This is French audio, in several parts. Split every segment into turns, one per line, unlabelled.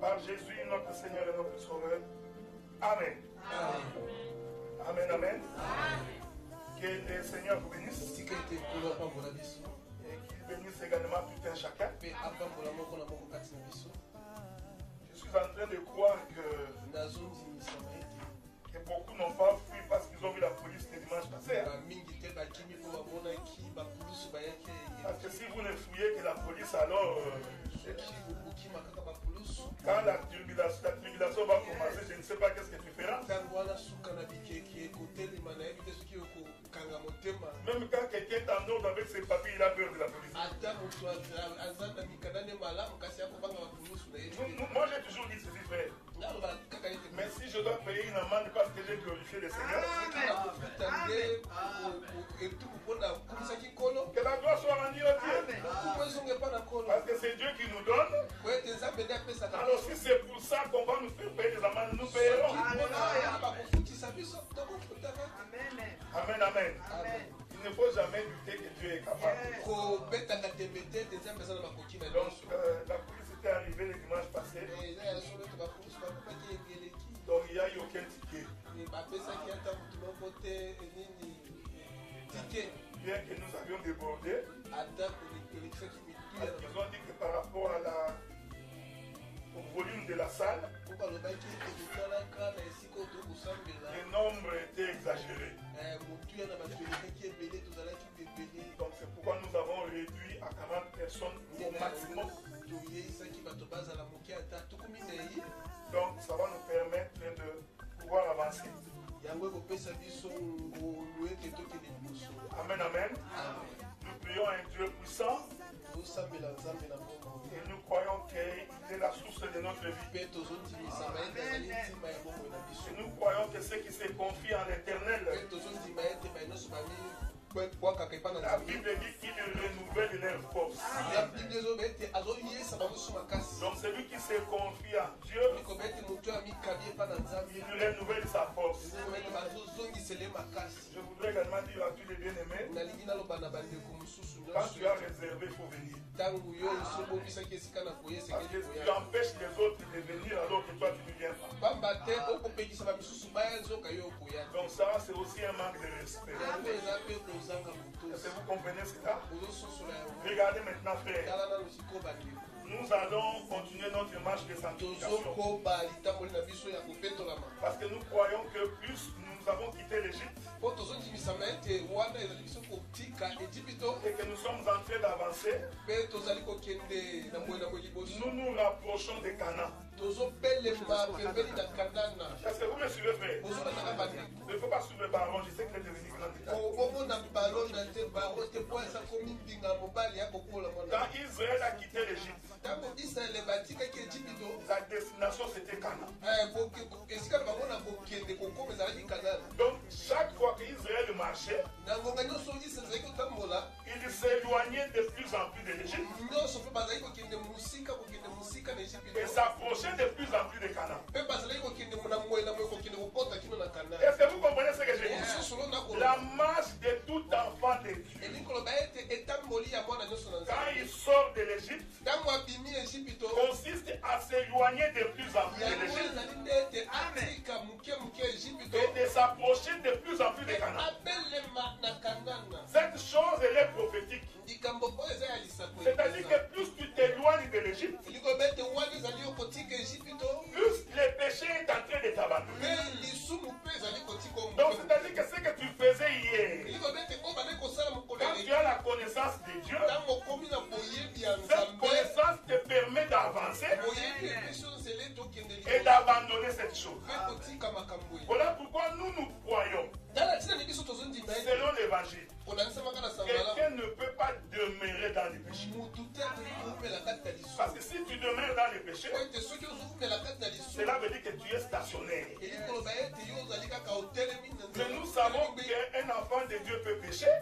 Par Jésus, notre Seigneur et notre Sauveur. Amen. Amen, amen. Que le Seigneur vous bénisse. Et qu'il bénisse également tout un chacun. Je suis en train de croire que beaucoup n'ont pas fui parce qu'ils ont vu la police le dimanche passé. Parce que si vous ne fouillez que la police, alors quand la tribulation va commencer, je ne sais pas qu'est-ce que tu feras. Même quand quelqu'un t'endort avec ses papiers, il a peur de la police. Moi j'ai toujours dit ceci, frère. Mais si je dois payer une amende parce que j'ai glorifié le Seigneur, que la gloire soit rendue au Dieu. Parce que c'est Dieu qui nous donne. Alors si c'est pour ça qu'on va nous faire payer des amendes, nous payerons. Amen, amen. Il ne faut jamais douter que Dieu est capable. Donc la police était arrivée le dimanche passé. Donc il n'y a eu aucun ticket. Bien que nous avions débordé, ils ont dit que par rapport au volume de la salle, le nombre était exagéré. Donc c'est pourquoi nous avons réduit à 40 personnes au maximum. Donc ça va nous permettre de pouvoir avancer. Amen, amen. Nous prions un Dieu puissant. Et nous croyons qu'il est la source de notre vie. Et nous croyons que ceux qui se confient en l'éternel, la Bible dit qu'il renouvelle leurs forces. Donc celui qui se confie en Dieu, il renouvelle sa force. Je voudrais également dire à tous les bien-aimés, quand tu as réservé, il faut venir. Parce que tu empêches les autres de venir alors que toi tu ne viens pas. Donc ça c'est aussi un manque de respect. Est-ce que vous comprenez cela? Regardez maintenant, frère. Nous allons continuer notre marche de sanctification. Parce que nous croyons que plus nous avons quitté l'Égypte et que nous sommes en train d'avancer, nous nous rapprochons de Canaan. Est-ce que vous me suivez, frère? Il ne faut pas suivre le baron, je sais qu'il est devenu grand. Quand Israël a quitté l'Égypte, la destination c'était Canaan. Donc chaque fois qu'Israël marchait, il s'éloignait de plus en plus de l'Égypte et s'approchait de plus en plus de Canaan. Est-ce que vous comprenez ce que je dis? La marche de tout enfant de Dieu, quand il sort de l'Égypte, consiste à s'éloigner de plus en plus de l'Égypte et de s'approcher de plus en plus de Canaan. Cette chose elle est prophétique. C'est-à-dire que plus tu t'éloignes de l'Égypte, plus le péché est en train de t'abandonner. Donc c'est-à-dire que ce que tu faisais hier, quand tu as la connaissance de Dieu, cette connaissance te permet d'avancer et d'abandonner cette chose. Voilà pourquoi nous croyons, selon l'évangile, quelqu'un ne peut pas demeurer dans les péchés. Parce que si tu demeures dans les péchés, cela veut dire que tu es stationnaire. Mais nous savons qu'un enfant de Dieu peut pécher.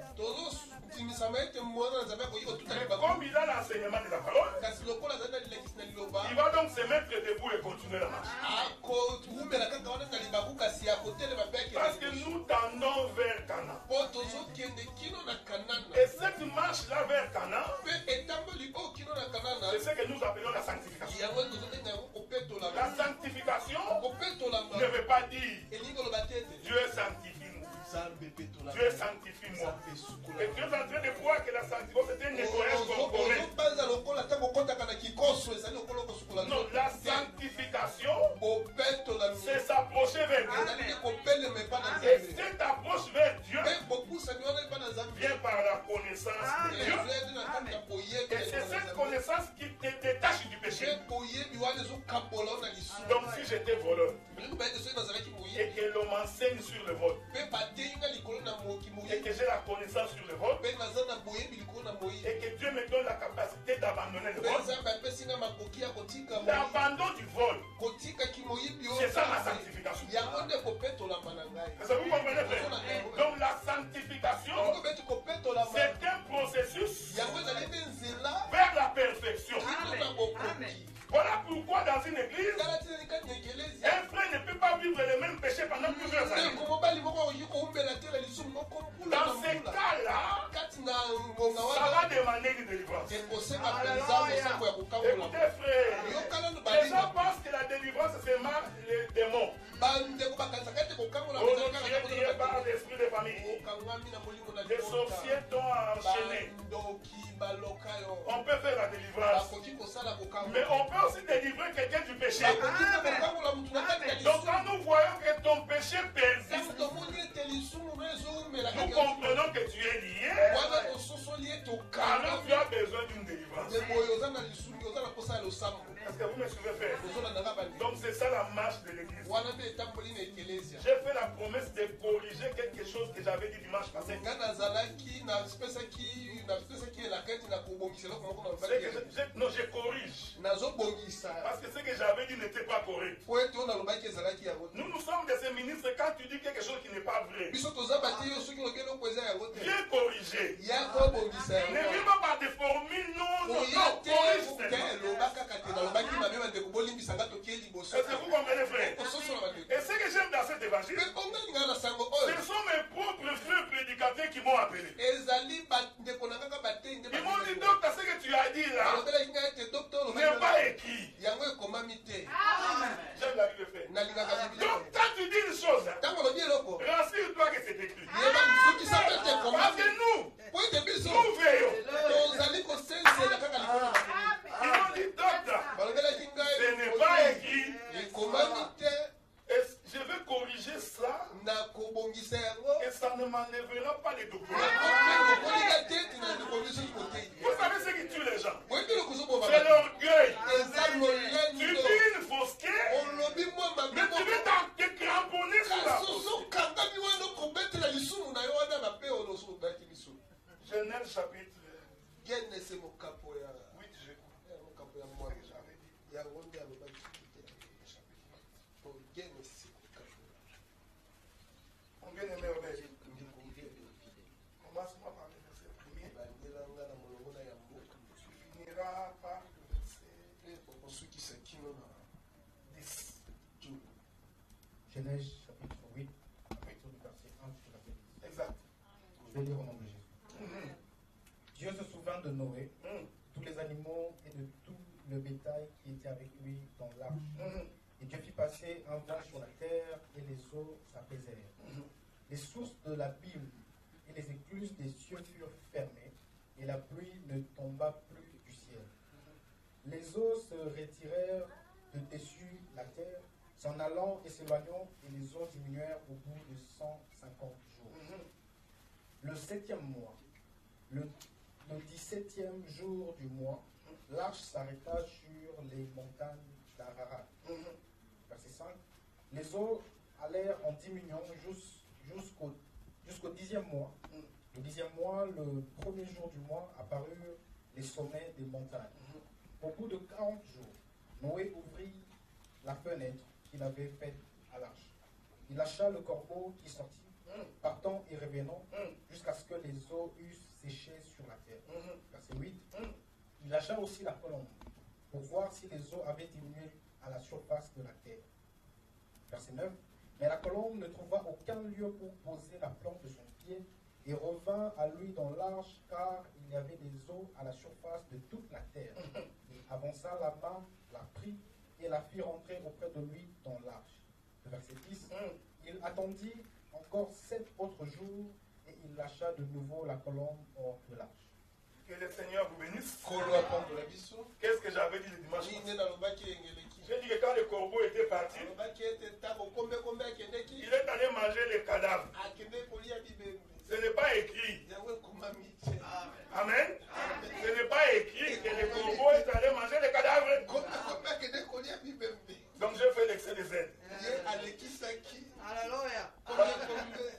Mais comme il a l'enseignement de la parole, il va donc se mettre debout et continuer la marche. Parce que nous tendons vers Canaan. Et cette marche-là vers Canaan, c'est ce que nous appelons la sanctification. pas dire Dieu sanctifie-nous. Dieu sanctifie-moi. Et Dieu est en train de voir que la sanctification c'est un nettoyage corporel. Non, la sanctification, c'est s'approcher vers Dieu. Et cette approche vers Dieu vient par la connaissance de Dieu. Et c'est cette connaissance qui te détache du péché. Donc si j'étais voleur et que l'on m'enseigne sur le vol et que j'ai la connaissance sur le vol et que Dieu me donne la capacité d'abandonner le vol, l'abandon du vol, c'est ça ma sanctification. Est-ce que vous comprenez? Donc la sanctification, c'est un processus vers la perfection. Voilà pourquoi dans une église, un frère ne peut pas vivre les mêmes péchés pendant plusieurs années. Dans ces cas-là, ça va demander une délivrance. Écoutez frère, les gens pensent que la délivrance c'est mal les démons. Par l'esprit de famille. Les sorciers t'ont enchaîné. On peut faire la délivrance. Mais on peut aussi délivrer quelqu'un du péché. Donc quand nous voyons que ton péché persiste, nous comprenons que tu es lié. Alors tu as besoin d'une délivrance. Est-ce que vous me suivez, frère? Donc c'est ça la marche de l'église. J'ai fait la promesse de corriger quelque chose que j'avais dit dimanche passé. Non, je corrige. Parce que ce que j'avais dit n'était pas correct. Nous sommes des ministres. Quand tu dis quelque chose qui n'est pas vrai, viens corriger. Ne viens pas par des formules. Non, corrige seulement. Est-ce que vous comprenez, frère? Et ce que j'aime dans cet évangile, ce sont mes propres frères prédicateurs qui m'ont appelé. Ils m'ont dit, docteur, ce que tu as dit là n'est pas écrit. J'aime la Bible, frère. Donc, quand tu dis une chose, rassure-toi que c'est écrit. Parce que nous veillons. Ils m'ont dit, docteur, ce n'est pas écrit. Je vais corriger ça et ça ne m'enlèvera pas les doctorats. Vous savez ce qui tue les gens? C'est l'orgueil. Tu dis une fausseté, mais tu veux te cramponner sur la fausseté. Genèse chapitre 8, je crois. Mon bien-aimé Obed, commence-moi par le verset premier. Tu finiras par le verset 10.
Genèse chapitre 8, à partir du verset 1 jusqu'au verset 10.
Exact.
Je vais lire au nom de Jésus. Dieu se souvint de Noé, tous les animaux et de tout le bétail qui était avec lui dans l'arche. Et Dieu fit passer un vent sur la terre et les eaux s'apaisèrent. Les sources de l'abîme et les écluses des cieux furent fermées et la pluie ne tomba plus du ciel. Les eaux se retirèrent de dessus la terre, s'en allant et s'éloignant, et les eaux diminuèrent au bout de 150 jours. Le 7e mois, le 17e jour du mois, l'arche s'arrêta sur les montagnes d'Ararat. Verset 5. Les eaux allèrent en diminuant jusqu'au 10e mois. Le 10e mois, le premier jour du mois, apparurent les sommets des montagnes. Au bout de 40 jours, Noé ouvrit la fenêtre qu'il avait faite à l'arche. Il lâcha le corbeau qui sortit, partant et revenant, jusqu'à ce que les eaux eussent séché sur la terre. Verset 8. Il lâcha aussi la colombe, pour voir si les eaux avaient diminué à la surface de la terre. Verset 9. Mais la colombe ne trouva aucun lieu pour poser la plante de son pied, et revint à lui dans l'arche, car il y avait des eaux à la surface de toute la terre. Il avança la main, la prit, et la fit rentrer auprès de lui dans l'arche. Le verset 10. Il attendit encore 7 autres jours et il lâcha de nouveau la colombe hors de l'arche.
Que le Seigneur vous bénisse.
Qu'est-ce
que j'avais dit le dimanche? J'ai dit que quand le corbeau était parti, il est allé manger les cadavres. Ce n'est pas écrit. Amen. Ce n'est pas écrit que le corbeau est allé manger les cadavres. Donc je fais l'excès des aides.
Alléluia.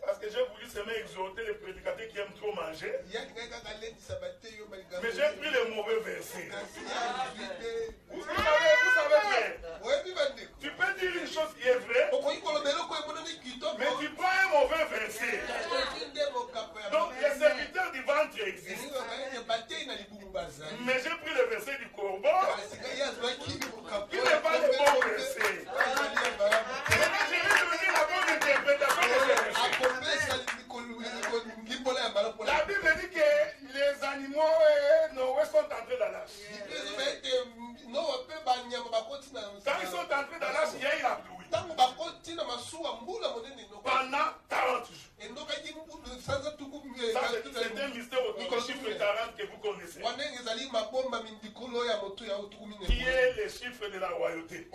Parce que j'ai voulu seulement exhorter les prédicateurs qui aiment trop manger. Mais j'ai pris le mauvais verset. Vous savez frère, tu peux dire une chose qui est vraie, mais tu prends un mauvais verset. Donc les serviteurs du ventre existent. Mais j'ai pris le verset du corbeau, qui n'est pas le bon verset. Maintenant je vais donner la bonne interprétation de ce verset. La Bible dit que les animaux Noé sont entrés dans l'arche. Quand ils sont entrés dans l'arche, il y a eu la pluie. Pendant 40 jours. Ça, c'est un mystère autour du chiffre 40 que vous connaissez. Qui est le chiffre de la royauté.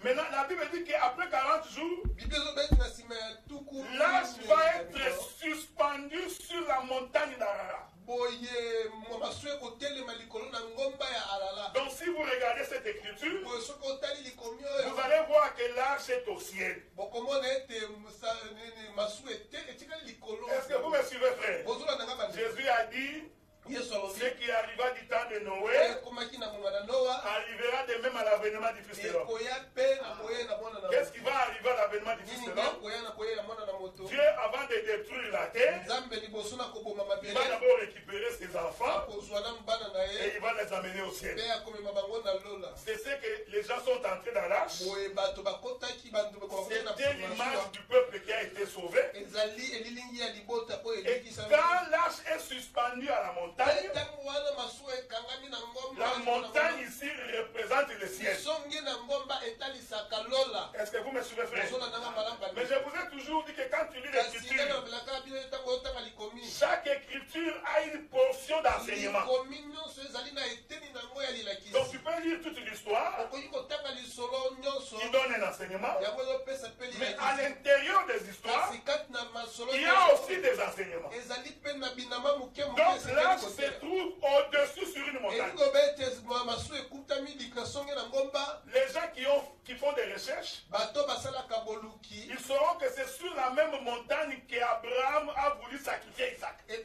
Maintenant, la Bible dit qu'après 40 jours, l'arche va être suspendue sur la montagne d'Arara. Donc si vous regardez cette écriture, vous allez voir que l'arche est au ciel. Est-ce que vous me suivez, frère? Jésus a dit, ce qui arriva du temps de Noé arrivera de même à l'avènement du Fils de l'homme. Qu'est-ce qui va arriver à l'avènement du Fils de l'homme? Dieu, avant de détruire la terre, il va d'abord récupérer ses enfants et il va les amener au ciel. C'est ce que les gens sont entrés dans l'arche. C'était l'image du peuple qui a été sauvé. Et quand l'arche est suspendue à la montagne, la montagne ici représente le ciel. Est-ce que vous me suivez, frère? Mais je vous ai toujours dit que quand tu lis l'écriture, chaque écriture a une portion d'enseignement. Donc tu peux lire toute l'histoire qui donne un enseignement, mais à l'intérieur des histoires, il y a aussi des enseignements. Donc l'arche se trouve au-dessus sur une montagne. Les gens qui font des recherches, ils sauront que c'est sur la même montagne qu'Abraham a voulu sacrifier Isaac. Et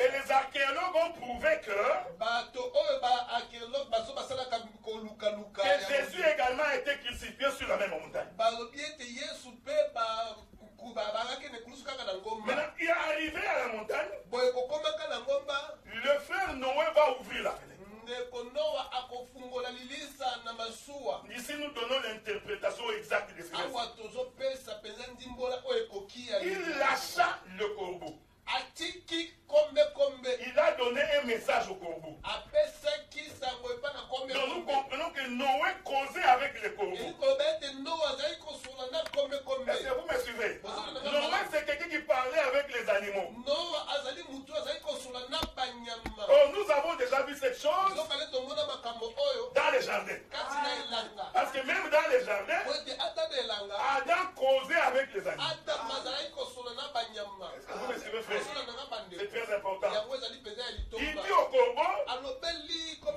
les archéologues ont prouvé que Jésus également a été crucifié sur la même montagne. Maintenant, il est arrivé à la montagne. Le frère Noé va ouvrir la fenêtre. Ici, nous donnons l'interprétation exacte de ce verset. Il lâcha le corbeau. Il a donné un message au corbeau. Donc nous comprenons que Noé causait avec le corbeau. Est-ce que vous me suivez? Noé, c'est quelqu'un qui parlait avec les animaux. Oh, nous avons déjà vu cette chose dans les jardins. Parce que même dans les jardins, Adam causait avec les animaux. Est-ce que vous me suivez, frère? C'est très important. Il dit au corbeau,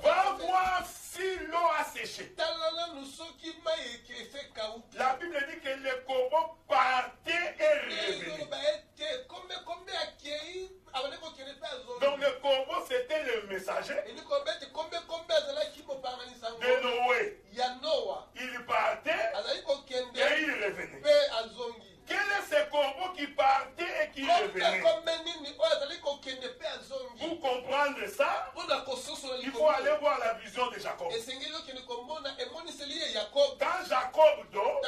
va voir si l'eau a séché. La Bible dit que le corbeau partait et revenait. Donc le corbeau, c'était le messager de Noé. Il partait et il revenait. Quel est ce corbeau qui partait et qui revenait? Pour comprendre ça, il faut aller voir la vision de Jacob. Quand Jacob dort,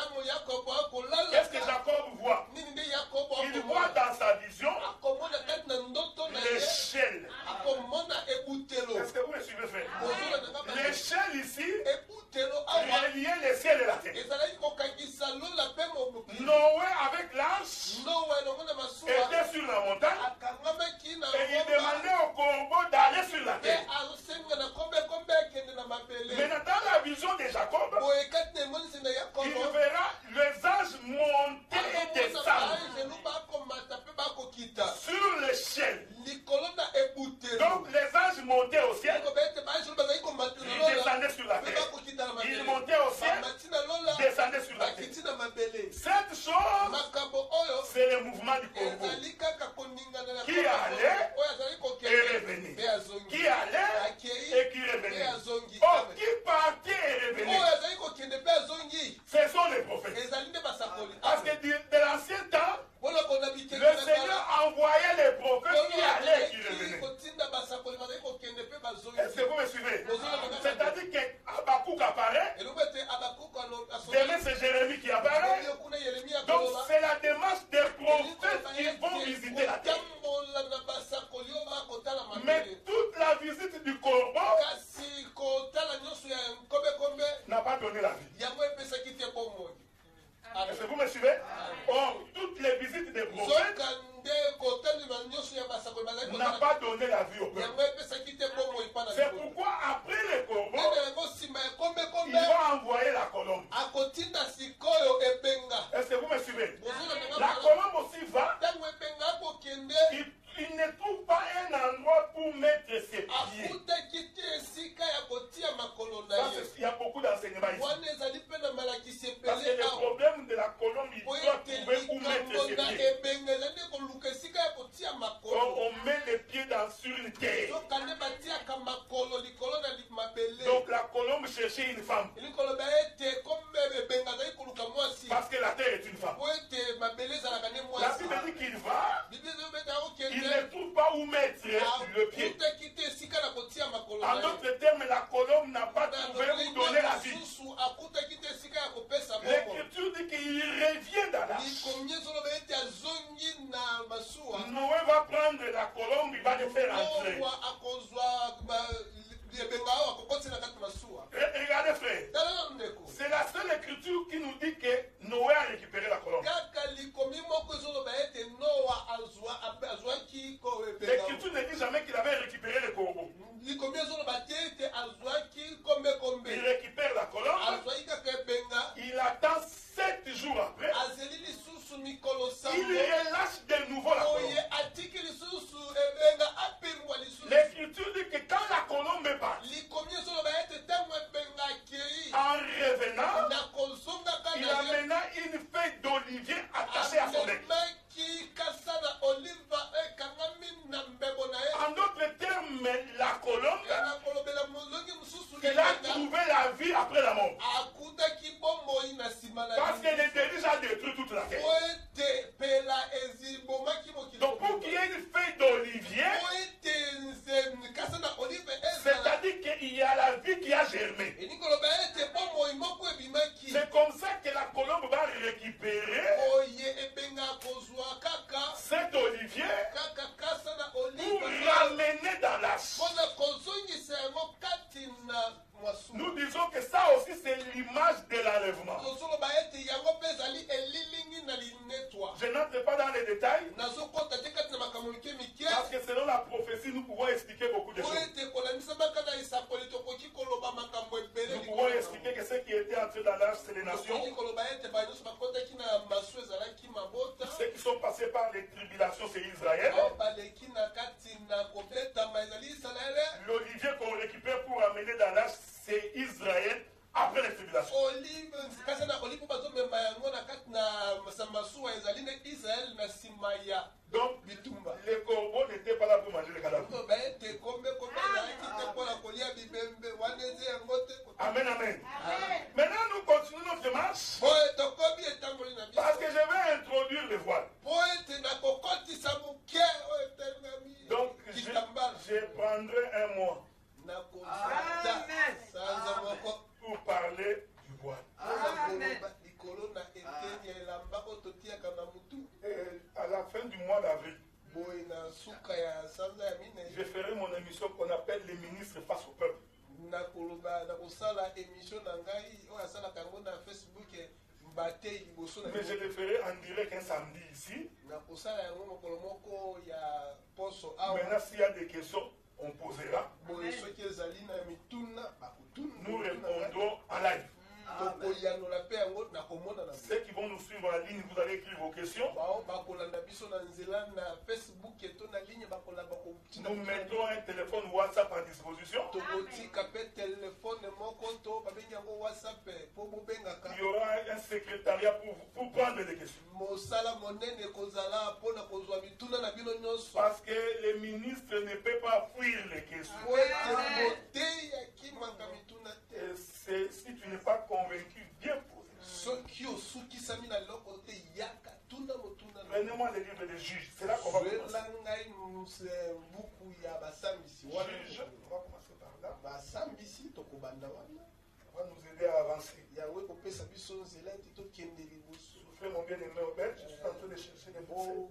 qu'est-ce que Jacob voit? Il voit dans sa vision l'échelle. Est-ce que vous me suivez, frère? relier les ciels et la terre. Noé avec l'arche était sur la montagne et il demandait au corbeau d'aller sur la terre. Maintenant, dans la vision de Jacob, il verra les anges monter et descendre sur le ciel. Donc les anges montaient au ciel, ils descendaient sur la terre. Ils montaient au ciel, descendaient sur la terre. Cette chose, c'est le mouvement du corbeau qui allait et revenait. Qui allait et qui revenait. Oh, qui partait et revenait. Ce sont les prophètes. Parce que de l'ancien temps, le Seigneur envoyait les prophètes qui allaient et qui revenaient. Est-ce que vous me suivez? C'est-à-dire qu'Habakkuk apparaît. Demain, c'est Jérémie qui apparaît. Donc, c'est la démarche des prophètes qui vont visiter la terre. Mais toute la visite du corbeau n'a pas donné la vie. Est-ce que vous me suivez? Or, toutes les visites des prophètes n'a pas donné la vie au peuple. C'est pourquoi après les corbeaux, il va envoyer la colombe. Est-ce que vous me suivez? La colombe aussi va. Il ne trouve pas un endroit pour mettre ses pieds. Il y a beaucoup d'enseignements ici. Parce que le problème de la colombe, il doit trouver où mettre ses pieds. On met les pieds sur une terre. Donc la colombe cherchait une femme. Parce que la terre est une femme. La Bible dit qu'il va. Il ne trouve pas où mettre le pied. En d'autres termes, la colombe n'a pas trouvé où donner la vie. L'Écriture dit qu'il revient dans l'arche. Noé va prendre la colombe, il va le faire entrer. Regardez frère, c'est la seule écriture qui nous dit que Noé a récupéré la colombe. L'écriture ne dit jamais qu'il avait récupéré le corbeau. Il récupère la colombe, il attend 7 jours après, il relâche de nouveau la colombe. L'écriture dit que quand la colombe est partie, en revenant, il amena une feuille d'olivier attachée à son bec. En d'autres termes, la colombe, elle a trouvé la vie après la mort. Parce qu'elle est déjà détruite toute la terre. Donc pour qu'il y ait une feuille d'olivier, c'est-à-dire qu'il y a la vie qui a germé. C'est comme ça que la colombe va récupérer cet olivier pour ramener dans l'arche. Nous disons que ça aussi c'est l'image de l'enlèvement. Je n'entre pas dans les détails parce que selon la prophétie nous pouvons expliquer beaucoup de choses. Nous pouvons expliquer que ceux qui étaient entrés dans l'arche c'est les nations. Ceux qui sont passés par les tribulations c'est Israël. L'olivier qu'on récupère pour amener dans l'arche c'est Israël après les tribulations. Donc, les corbeaux n'étaient pas là pour manger les cadavres. Amen, amen. Maintenant, nous continuons notre marche. Parce que je vais introduire le voile. Donc, je prendrai un mois pour parler du voile. Et à la fin du mois d'avril, je ferai mon émission qu'on appelle les ministres face au peuple. Mais je le ferai en direct un samedi ici. Maintenant, s'il y a des questions, on posera. Nous répondrons en live. Ceux qui vont nous suivre en ligne, vous allez écrire vos questions. Nous mettons un téléphone WhatsApp à disposition. Il y aura un secrétariat pour prendre des questions. Parce que le ministre ne peut pas fuir les questions. Et si tu n'es pas convaincu, bien posé. Prenez-moi le livre des juges. C'est là qu'on va commencer. Juge, on va commencer par là. Ça va nous aider à avancer. Souffrez mon bien-aimé Obed, je suis en train de chercher les mots.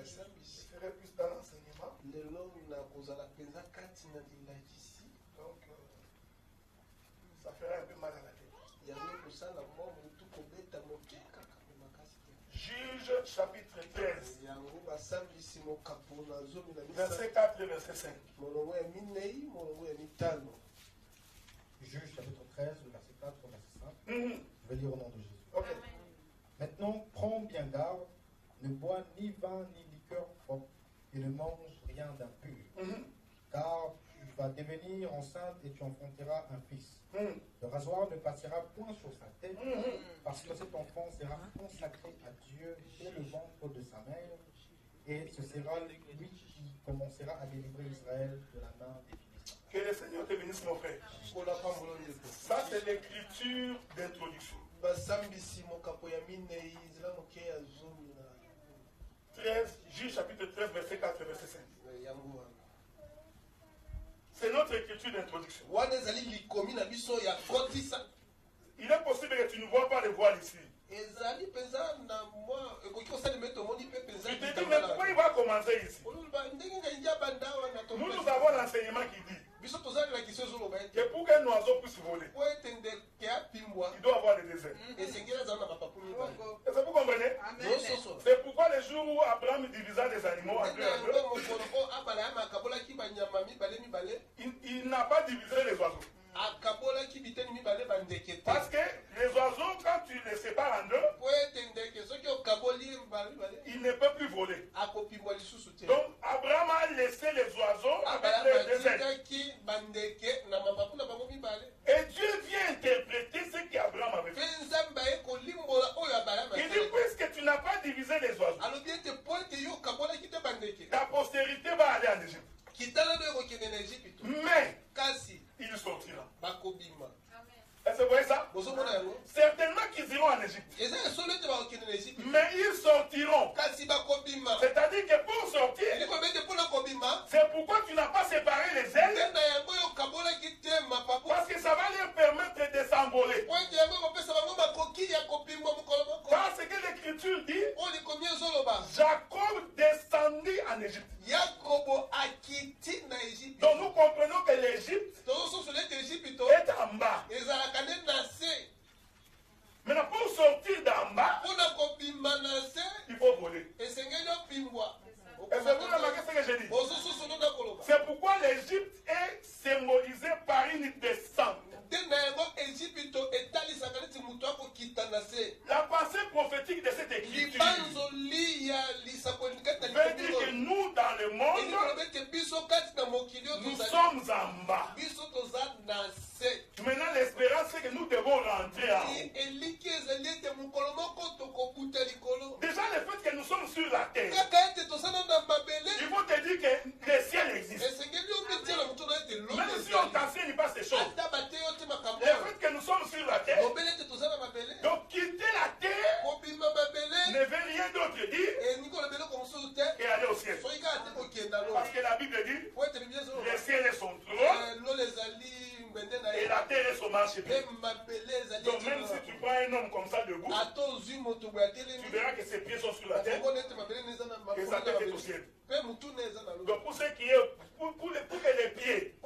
Je serai plus dans l'enseignement. Donc, ça fera un peu mal à la tête. Juge chapitre 13. Verset 4 et verset 5.
Juge chapitre 13, verset 4 au verset 5. Je vais lire au nom de Jésus.
Okay.
Maintenant, prends bien garde, ne bois ni vin ni liqueur propre et ne mange rien d'impur. Car tu vas devenir enceinte et tu enfanteras un fils. Le rasoir ne passera point sur sa tête, parce que cet enfant sera consacré à Dieu dès le ventre de sa mère, et ce sera lui qui commencera à délivrer Israël de la main des Philistins.
Que le Seigneur te bénisse, mon frère. Ça, c'est l'écriture d'introduction. 13, Juge chapitre 13, verset 4 et verset 5. C'est notre écriture d'introduction. Il est possible que tu ne vois pas les voiles ici. Tu te dis, mais pourquoi il va commencer ici? Nous avons l'enseignement qui dit que pour qu'un oiseau puisse voler, il doit avoir des déserts. Est-ce que vous comprenez? C'est pourquoi le jour où Abraham divisa les animaux en deux, il n'a pas divisé les oiseaux. Parce que les oiseaux, quand tu les sépares en deux, ils ne peuvent plus voler. Donc Abraham a laissé les oiseaux avec les déserts. Et Dieu vient interpréter ce qu'Abraham avait fait. Il dit, puisque tu n'as pas divisé les oiseaux, ta postérité va aller en Égypte. Mais il sortira. Est-ce que vous voyez ça? Certainement qu'ils iront en Égypte. Mais ils sortiront. C'est-à-dire que pour sortir, c'est pourquoi tu n'as pas séparé les ailes. Parce que ça va leur permettre de s'envoler. Parce que l'Écriture dit, Jacob descendit en Égypte. Donc nous comprenons que l'Égypte est en bas. Maintenant, pour sortir d'en bas, il faut voler. Est-ce que vous remarquez ce que je dis? C'est pourquoi l'Égypte est symbolisée par une descente. La pensée prophétique de cette écriture veut dire que nous, dans le monde, nous sommes en bas. Maintenant, l'espérance, c'est que nous devons rentrer en haut. Déjà, le fait que nous sommes sur la terre, il faut te dire que le ciel existe. Même si on t'enseigne pas ces choses, le fait que nous sommes sur la terre, donc quitter la terre ne veut rien d'autre dire qu'aller au ciel. Parce que la Bible dit, le ciel est son trône et la terre terre son marché. Donc même si tu prends un homme comme ça debout, tu verras que ses pieds sont sur la terre et sa tête est au ciel. Donc pour ce qui est, pour que les pieds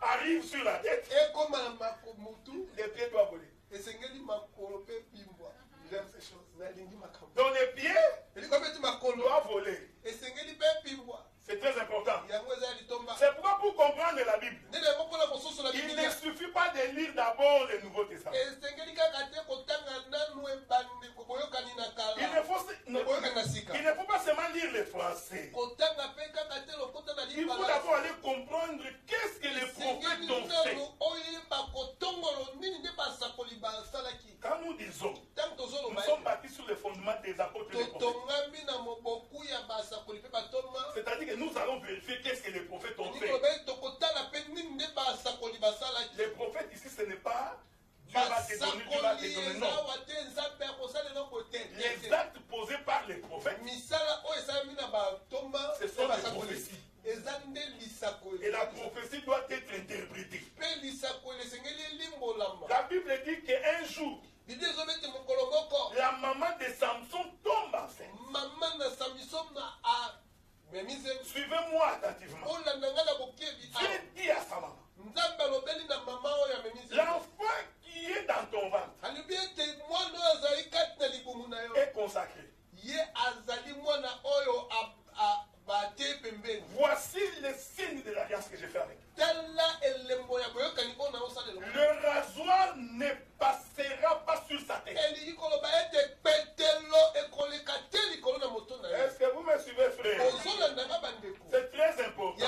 arrivent sur la tête, les pieds doivent voler. J'aime ces choses. Donc les pieds doivent voler. C'est très important. C'est pourquoi pour comprendre la Bible, il ne suffit pas de lire d'abord le Nouveau Testament. Il ne faut pas seulement lire le français. Il faut d'abord aller comprendre qu'est-ce que les prophètes ont fait. Quand nous disons, nous sommes bâtis sur le fondement des apôtres et des prophètes. C'est-à-dire que nous allons vérifier qu'est-ce que les prophètes ont fait. Les prophètes ici, ce n'est pas Dieu va te donner, Dieu va te donner, non. Les actes posés par les prophètes, ce sont des prophéties. Et la prophétie doit être interprétée. La Bible dit qu'un jour, la maman de Samson tombe enceinte. Suivez-moi attentivement. Dieu dit à sa maman, l'enfant qui est dans ton ventre est consacré. Voici le signe de l'alliance que j'ai fait avec toi. Le rasoir ne passera pas sur sa tête. Est-ce que vous me suivez, frère? C'est très important.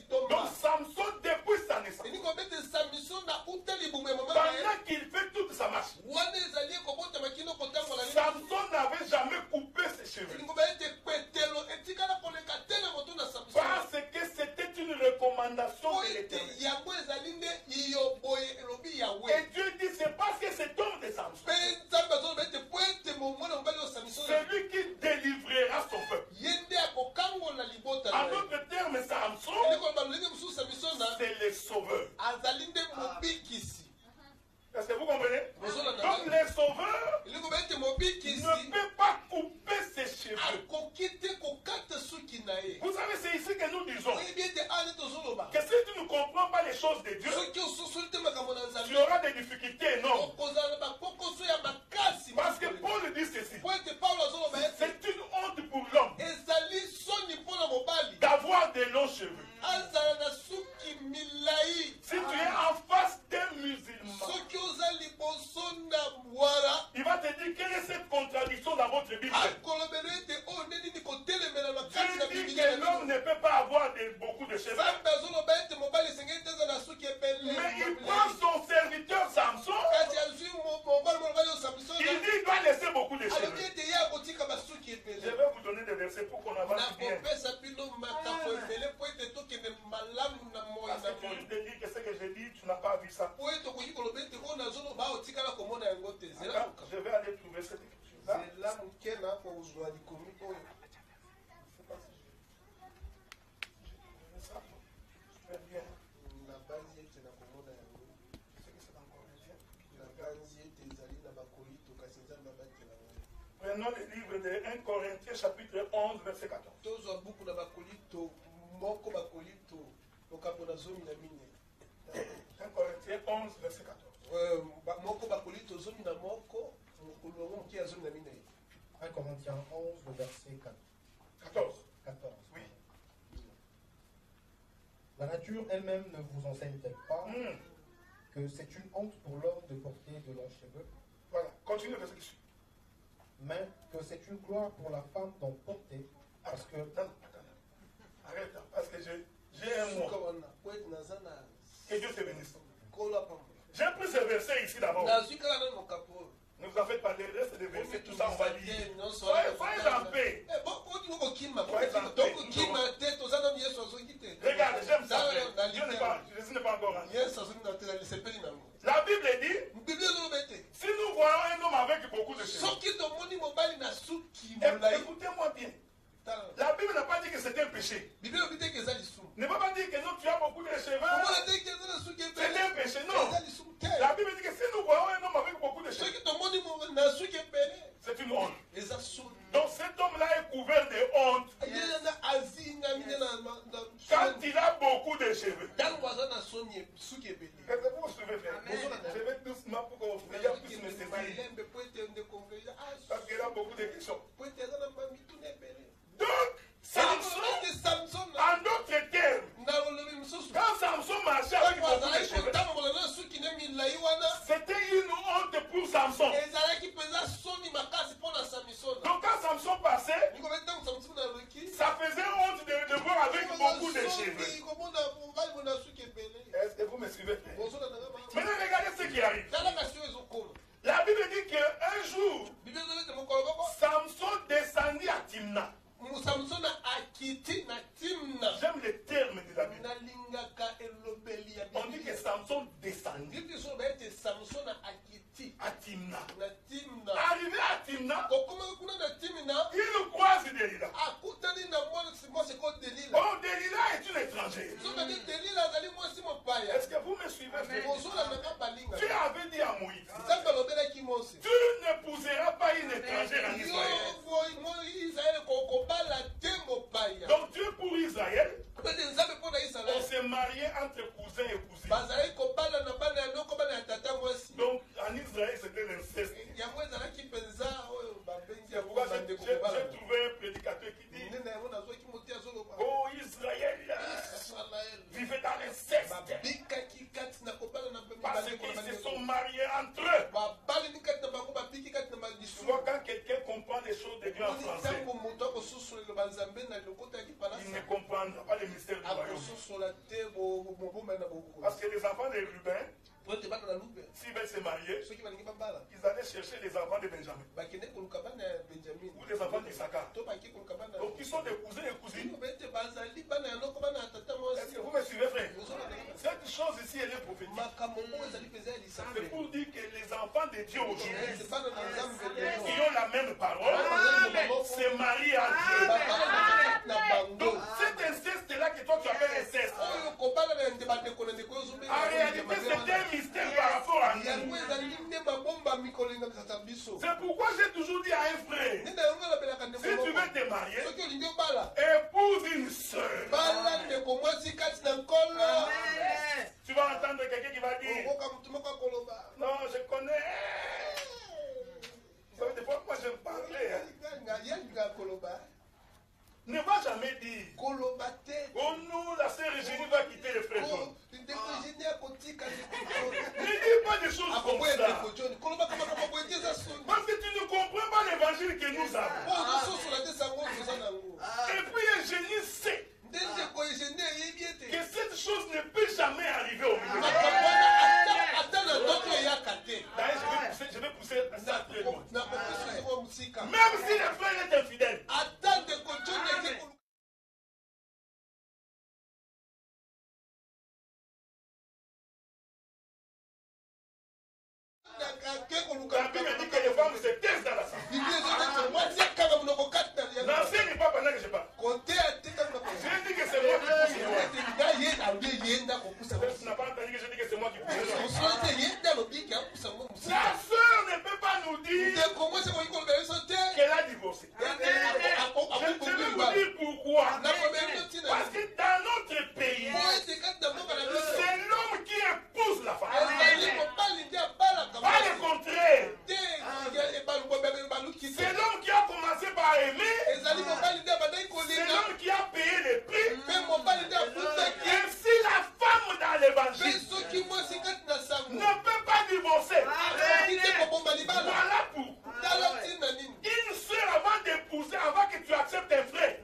Donc Samson, depuis sa naissance, pendant qu'il fait toute sa marche, Samson n'avait jamais coupé ses cheveux. Parce que c'était une recommandation de l'Éternel. Et Dieu dit, c'est parce que cet homme de Samson, celui qui délivrera son peuple. En d'autres termes, Samson, c'est le sauveur. Est-ce que vous comprenez? Donc le sauveur ne peut pas couper ses cheveux. Vous savez, c'est ici que nous disons que si tu ne comprends pas les choses de Dieu, tu auras des difficultés énormes. Parce que Paul dit ceci, c'est une honte pour l'homme d'avoir des longs cheveux. Si tu es en face d'un musulman, il va te dire quelle est cette contradiction dans votre Bible. Dieu dit que l'homme ne peut pas avoir beaucoup de cheveux. Mais il prend son serviteur Samson, il dit qu'il doit laisser beaucoup de cheveux. Je vais vous donner des versets pour qu'on avance bien. Parce que tu te dis que ce que je dis, tu n'as pas vu ça. Je vais aller trouver cette écriture-là. Prenons le livre de 1 Corinthiens chapitre 11 verset 14. 1 Corinthiens 11 verset 14.
1 Corinthiens 11, le verset
14.
14.
Oui.
La nature elle-même ne vous enseigne-t-elle pas que c'est une honte pour l'homme de porter de longs cheveux?
Voilà, continue le verset qui suit.
Mais que c'est une gloire pour la femme d'en porter, parce que...
Non, arrête, parce que j'ai un mot. Que Dieu te bénisse. J'ai pris ce verset ici d'abord. Ne vous en faites pas, les restes des versets, tout ça on va lire. Soyez en paix. Regarde, j'aime ça. Jésus n'est pas encore rentré. La Bible dit, si nous voyons un homme avec beaucoup de cheveux, écoutez-moi bien. La Bible n'a pas dit que c'était un péché. Ne va pas dire que non, tu as beaucoup de cheveux. C'est un péché, non. La Bible dit que si nous voyons un homme avec beaucoup de cheveux, c'est une honte. Donc cet homme-là est couvert de honte. Quand il a beaucoup de cheveux. Est-ce que vous suivez, frère? Je vais doucement pour que vous puissiez me saisir. Parce qu'il a beaucoup de questions. Donc, Samson, en d'autres termes, quand Samson marchait avec beaucoup de cheveux, c'était une honte pour Samson. Donc quand Samson passait, ça faisait honte de voir avec beaucoup de cheveux. Est-ce que vous me suivez? Maintenant, regardez ce qui arrive. La Bible dit qu'un jour, Samson descendit à Timna. J'aime les termes de la Bible. On dit que Samson descendit à Timna. Arrivé à Timna, il croise Delilah. Oh, Delilah est une étrangère. Est-ce que vous me suivez? Dieu avait dit à Moïse, tu n'épouseras pas une étrangère en Israël. Donc Dieu pour Israël, on s'est marié entre cousins et cousines. Donc en Israël c'était l'inceste. C'est pourquoi j'ai trouvé un prédicateur qui dit, oh Israël vivait dans l'inceste. Parce qu'ils se sont mariés entre eux. Tu vois, quand quelqu'un comprend les choses des grands français, il ne comprendra pas les mystères du royaume. Parce que les enfants de Ruben, s'ils veulent se marier, ils allaient chercher les enfants de Benjamin. Ou les enfants d'Issachar. Donc ils sont des cousins et cousines. Est-ce que vous me suivez, frère? Cette chose ici, elle est prophétique. C'est pour dire que les enfants de Dieu aujourd'hui, qui ont la même parole, se marient entre eux. Donc cet inceste-là que toi tu appelles inceste, en réalité c'est un mystère par rapport à nous. C'est pourquoi j'ai toujours dit à un frère, si tu veux te marier, épouse une sœur. Tu vas entendre quelqu'un qui va dire, non, je connais. Vous savez, des fois, moi j'aime parler. Ne va jamais dire, oh nous, la sœur Eugénie va quitter le frère John. Ne dis pas des choses comme ça. Parce que tu ne comprends pas l'évangile que nous avons. Et puis Eugénie sait que cette chose ne peut jamais arriver au milieu. D'ailleurs, je vais pousser ça très loin. Même si le frère est infidèle. La Bible dit que les femmes se taisent dans la salle. N'enseigne pas pendant que je parle. Je dis que c'est moi qui pousse. Tu n'as pas entendu que je dis que c'est moi qui pousse. La soeur ne peut pas nous dire qu'elle a divorcé. Je vais vous dire pourquoi. Parce que dans notre pays, c'est l'homme qui épouse la femme. Pas le contraire. C'est l'homme qui a commencé par aimer. C'est l'homme qui a payé le prix. Et si la femme dans l'évangile ne peut pas divorcer, voilà pourquoi une soeur avant d'épouser, avant que tu acceptes un frère,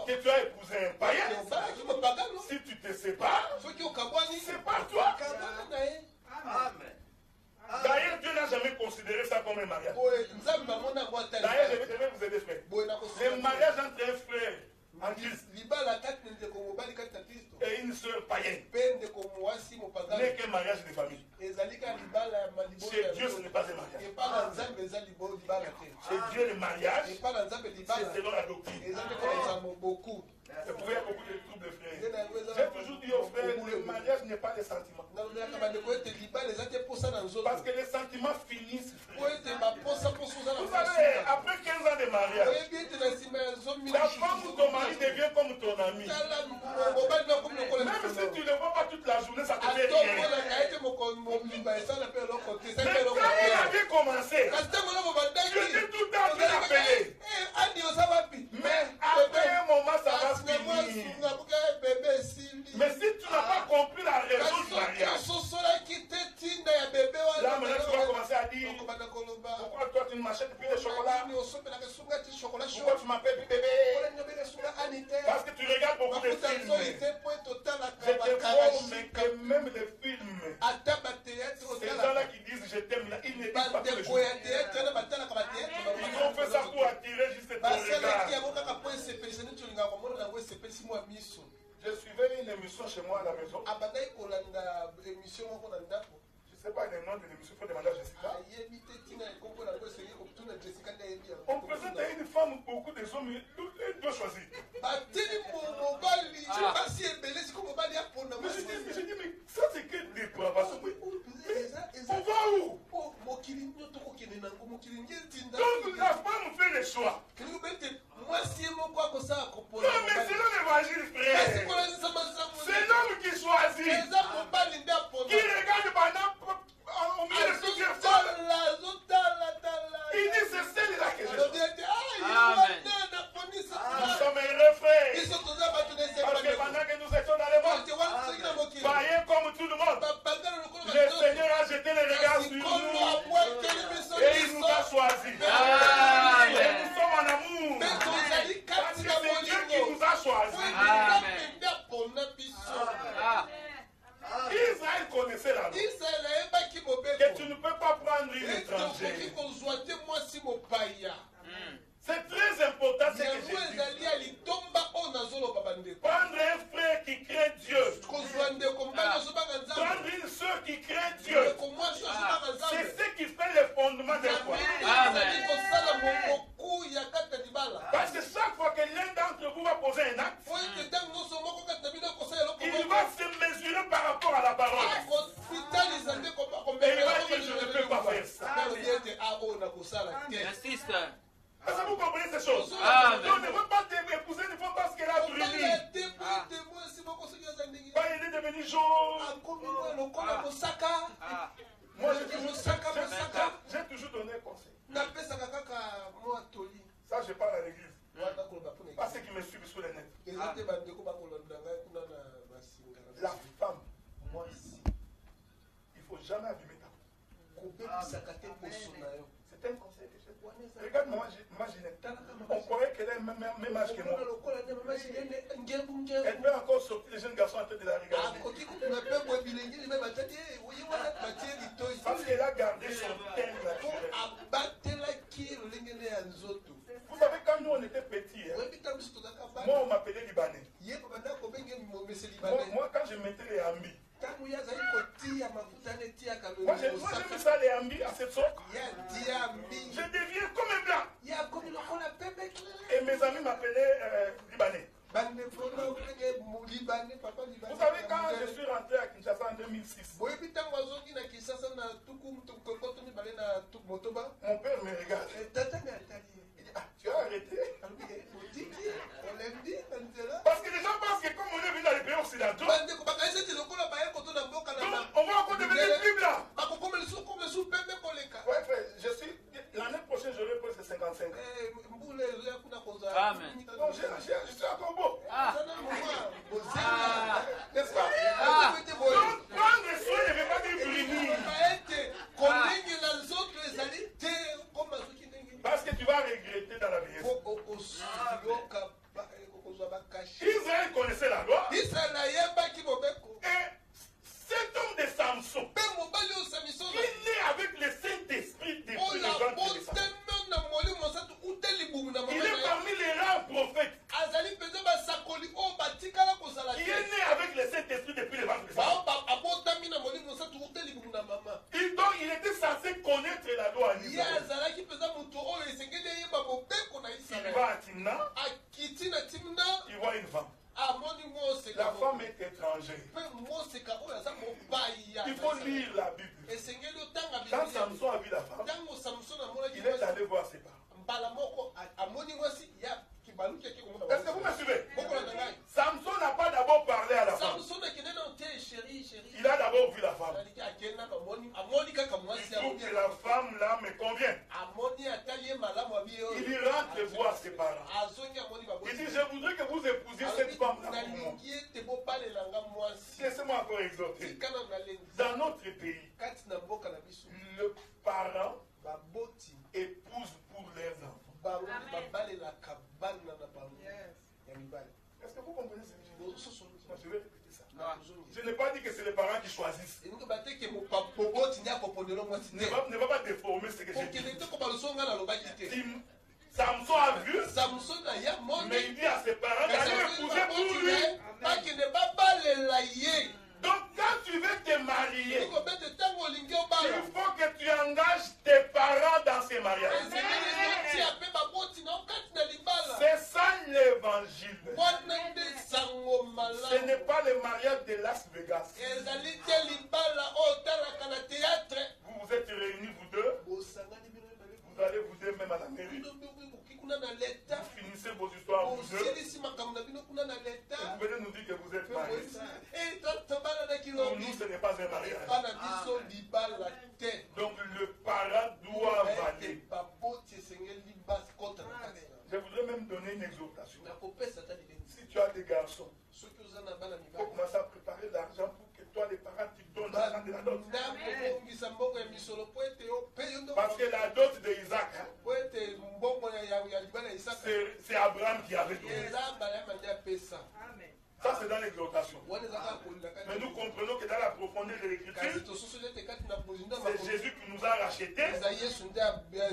que tu as épousé un païen, si tu te sépares, c'est pas toi.
Amen.
D'ailleurs, Dieu n'a jamais considéré ça comme un mariage. D'ailleurs, je vais vous aider, frère. Le mariage entre un frère en Christ et une sœur païenne n'est qu'un mariage de famille. Chez Dieu, ce n'est pas un mariage. Chez Dieu, le mariage, c'est selon la doctrine. Vous pouvez avoir beaucoup de troubles, frère. J'ai toujours dit aux frères, le mariage n'est pas des sentiments. Parce que les sentiments finissent, frère. Vous savez, après 15 ans de mariage, la femme ou ton mari devient comme ton ami. Même si tu ne le vois pas toute la journée, ça te fait rien. Mais quand il avait commencé, tu étais tout le temps en train d'appeler. Mais après un moment, ça va se finir. Mais si tu n'as pas compris la raison du mariage, là maintenant tu vas commencer à dire, pourquoi toi tu ne m'achètes plus de chocolat? Pourquoi tu m'appelles plus bébé? Parce que tu regardes beaucoup de films. Je te promets que même les films, ces gens-là qui disent je t'aime là, ils ne disent pas tous les jours. Ils ont fait ça pour attirer juste ton regard. Je suivais une émission chez moi à la maison. Je ne sais pas le nom de l'émission, il faut demander à Jessica. On présentait une femme, beaucoup de hommes, elle doit choisir. Mais je dis, mais ça c'est que des dépravation. On va où? Donc la femme fait le choix. Non, mais c'est l'évangile, frère. C'est l'homme qui choisit. Qui regarde pendant au milieu de plusieurs femmes. Il dit c'est celle-là que je choisis.
Amen.
Nous sommes heureux, frère. Parce que pendant que nous étions dans le monde, païens comme tout le monde, le Seigneur a jeté les regards sur nous et il nous a choisis. Et nous sommes en amour. Parce que c'est Dieu qui nous a choisis. Israël connaissait la loi. Que tu ne peux pas prendre une étrangère. C'est très important ce que j'ai dit. Prendre un frère qui craint Dieu. Prendre une soeur qui craint Dieu. C'est ce qui fait le fondement de foi. Parce que chaque fois que l'un d'entre vous va poser un acte, il va se mesurer par rapport à la parole. Et il va dire je ne peux pas faire ça. Est-ce que vous comprenez ces choses? Donc ne faut pas t'épouser, ne faut pas ce qu'elle a brûlé. Pas il est devenu jaune. Moi j'ai toujours donné un conseil. Ça je parle à l'église. Pas ceux qui me suivent sur les net. La femme, moi ici, il ne faut jamais abîmer ta peau. C'est un conseil que je donne. Regarde moi, ma Ginette. On croyait qu'elle a le même âge que moi. Elle peut encore sortir les jeunes garçons en train de la regarder. Parce qu'elle a gardé son teint naturel. Vous savez, quand nous on était petits, moi on m'appelait Libanais. Moi quand je mettais les hambis, moi j'aime ça les hambis à cette sorte. Je deviens comme un blanc. Et mes amis m'appelaient Libanais. Vous savez, quand je suis rentré à Kinshasa en 2006, mon père me regarde. Il dit, ah, tu as arrêté? Parce que les gens pensent que comme on est venu dans les pays occidentaux, donc on va encore devenir plus blanc. Ouais, frère, l'année prochaine, j'aurai presque 55 ans.
Amen.
Donc, je suis encore beau. N'est-ce pas? Donc, prendre soin ne veut pas dire brunir. Parce que tu vas regretter dans la vieillesse. voit une femme. La femme est étrangère. Il faut lire la Bible. Quand Samson a vu la femme, il est allé voir ses parents. Est-ce que vous me suivez? Samson n'a pas d'abord parlé à la femme. Il a d'abord vu la femme. Il trouve que la femme là me convient. Il rentre voir ses parents. Il dit, je voudrais que vous épousiez cette femme là pour moi. Laissez-moi encore exhorter. Dans notre pays, le parent épouse pour les enfants. Est-ce que vous comprenez ce que je veux? Je vais répéter ça. Je n'ai pas dit que c'est les parents qui choisissent. Ne va pas déformer ce que j'ai dit. Samson a vu, mais il dit à ses parents d'aller épouser pour lui. Donc quand tu veux te marier, il faut que tu engages tes parents dans ces mariages. C'est ça l'évangile. Ce n'est pas le mariage de Las Vegas. Vous vous êtes réunis vous deux. Vous allez vous deux même à la mairie. Vous finissez vos histoires vous deux. Et vous venez nous dire que vous êtes mariés. Pour nous, ce n'est pas un mariage. Donc le parent doit valer. Je voudrais même donner une exhortation. Si tu as des garçons, il faut commencer à préparer l'argent pour que toi, les parents, tu donnes l'argent de la dot. Parce que la dot de Isaac, c'est Abraham qui avait donné. Ça, c'est dans l'exhortation. Mais nous comprenons que dans la profondeur de l'écriture, c'est Jésus qui nous a rachetés, mais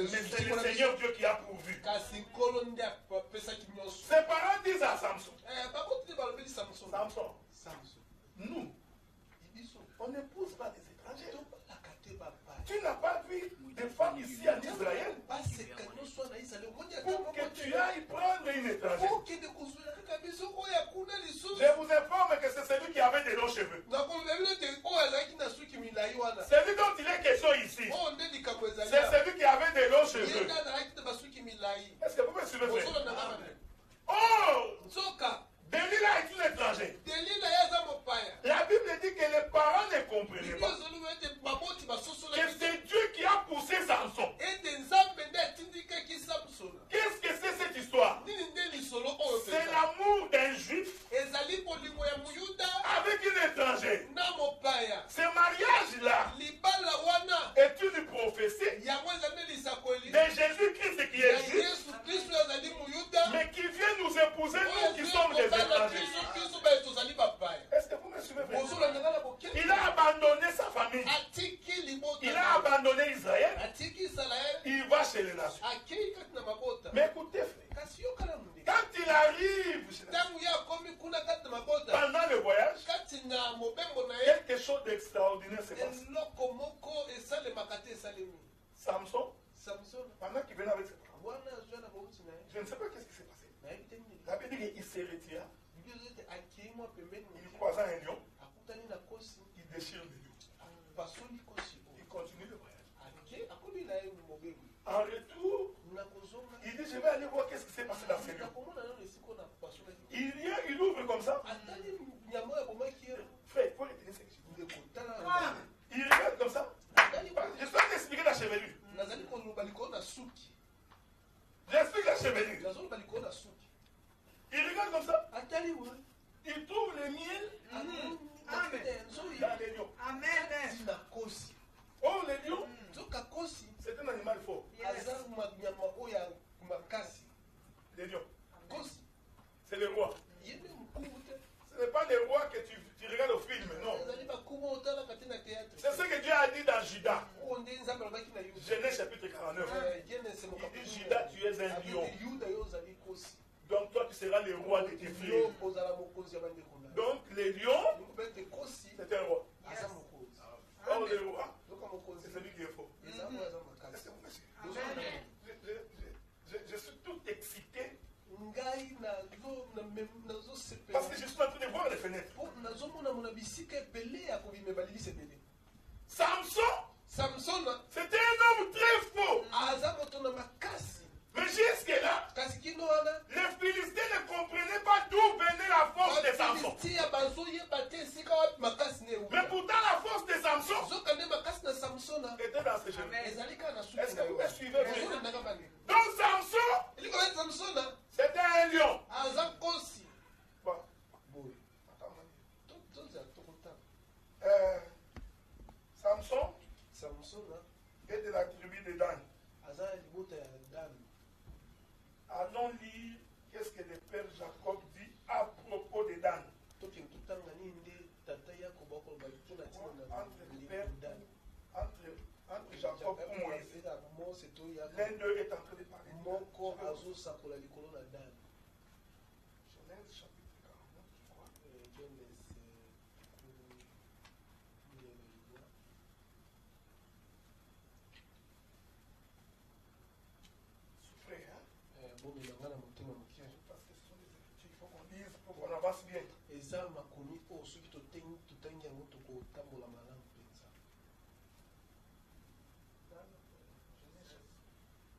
c'est le Seigneur Dieu qui a pourvu. Ses parents disent à Samson, nous, on n'épouse pas des étrangers. Tu n'as pas vu des femmes ici en Israël pour que tu ailles prendre une étrangère. Je vous informe que c'est celui qui avait des longs cheveux. Celui dont il est question ici, c'est celui qui avait des longs cheveux. Est-ce que vous me suivez? Oh! Delilah est une étrangère. La Bible dit que les parents ne comprenaient pas que c'est Dieu qui a poussé Samson. Qu'est-ce que c'est cette histoire? C'est l'amour d'un juif avec une étrangère. Ce mariage-là est une prophétie de Jésus-Christ qui est juif, mais qui vient nous épouser, nous qui sommes des étrangers. Est-ce que vous me suivez? Il a abandonné sa famille. Il a abandonné Israël. Il va chez les nations. Mais écoutez, frère, quand il arrive pendant le voyage, quelque chose d'extraordinaire se passe. Samson, pendant qu'il venait avec ses parents, je ne sais pas qu'est-ce qui s'est passé. La Bible dit qu'il se retira. Il croisa un lion. Il déchire le lion. Il continue le voyage. En retour, il dit, je vais aller voir qu'est-ce qui s'est passé dans ce lion. Il vient, il ouvre comme ça. Frère, il faut retenir ce que je dis. Il regarde comme ça. Je suis en train d'expliquer la chevelure. J'explique la chevelure. Il regarde comme ça. Il trouve le miel dans les lions. Oh, les lions, c'est un animal fort. Les lions, c'est le roi. Ce n'est pas le roi que tu regardes au film, non. C'est ce que Dieu a dit dans Judas. Genèse chapitre 49. Il dit, Judas, tu es un lion. Donc toi, tu seras le roi de tes frères. Donc les lions, c'est un roi. Or le roi, c'est celui qui est fort. Je suis tout excité Parce que je suis en train de voir les fenêtres. Samson, c'était un homme très faux. Mais jusque-là, les Philistins ne comprenaient pas d'où venait la force de Samson. Mais pourtant, la force de Samson était dans ses cheveux. Est-ce que vous me suivez? Donc Samson, c'était un lion. Samson est de la tribu de Dan. Allons lire qu'est-ce que le père Jacob dit à propos de Dan. Entre Jacob et Moïse, l'un d'eux est en train de parler. Genèse chapitre 49, je crois. Souffrez, hein? Parce que ce sont des écritures, il faut qu'on lise pour qu'on avance bien.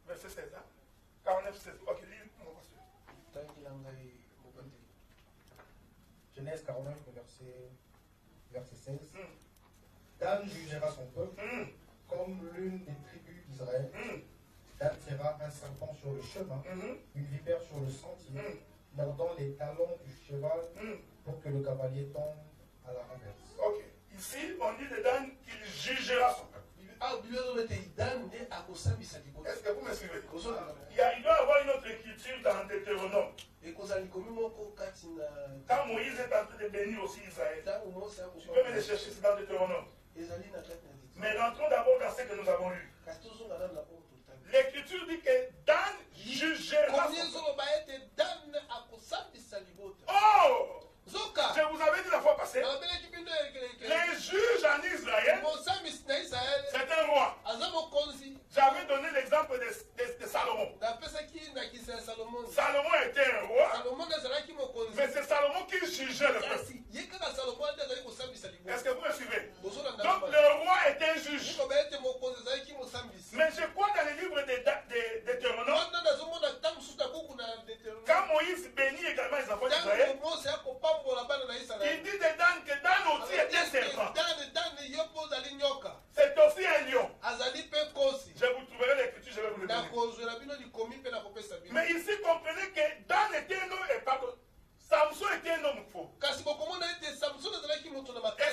Verset 16, hein? 49, 16. Ok, lis mon pasteur.
Genèse 49, verset 16. Dan jugera son peuple comme l'une des tribus d'Israël. Dan tira un serpent sur le chemin, une vipère sur le sentier, mordant les talons du cheval pour que le cavalier tombe à la renverse.
Ok. Ici, on dit de Dan qu'il jugera son peuple. Est-ce que vous me suivez? Il doit y avoir une autre écriture dans Deutéronome. Quand Moïse est en train de bénir aussi Israël, tu peux me le chercher, c'est dans Deutéronome. Mais rentrons d'abord dans ce que nous avons lu. L'écriture dit que Dan jugera son peuple. Oh! Je vous avais dit la fois passée, les juges en Israël, c'est un roi. J'avais donné l'exemple de Salomon. Salomon était un roi, mais c'est Salomon qui jugeait le peuple. Est-ce que vous me suivez? Donc le roi était un juge. Mais je crois dans les livres de Deutéronome, quand Moïse bénit également les enfants d'Israël, il dit de Dan que Dan aussi est un serpent. C'est aussi un lion. Je vous trouverai l'écriture, je vais vous le donner. Mais ici, comprenez que Dan était un homme, et pardon, Samson était un homme faux. Et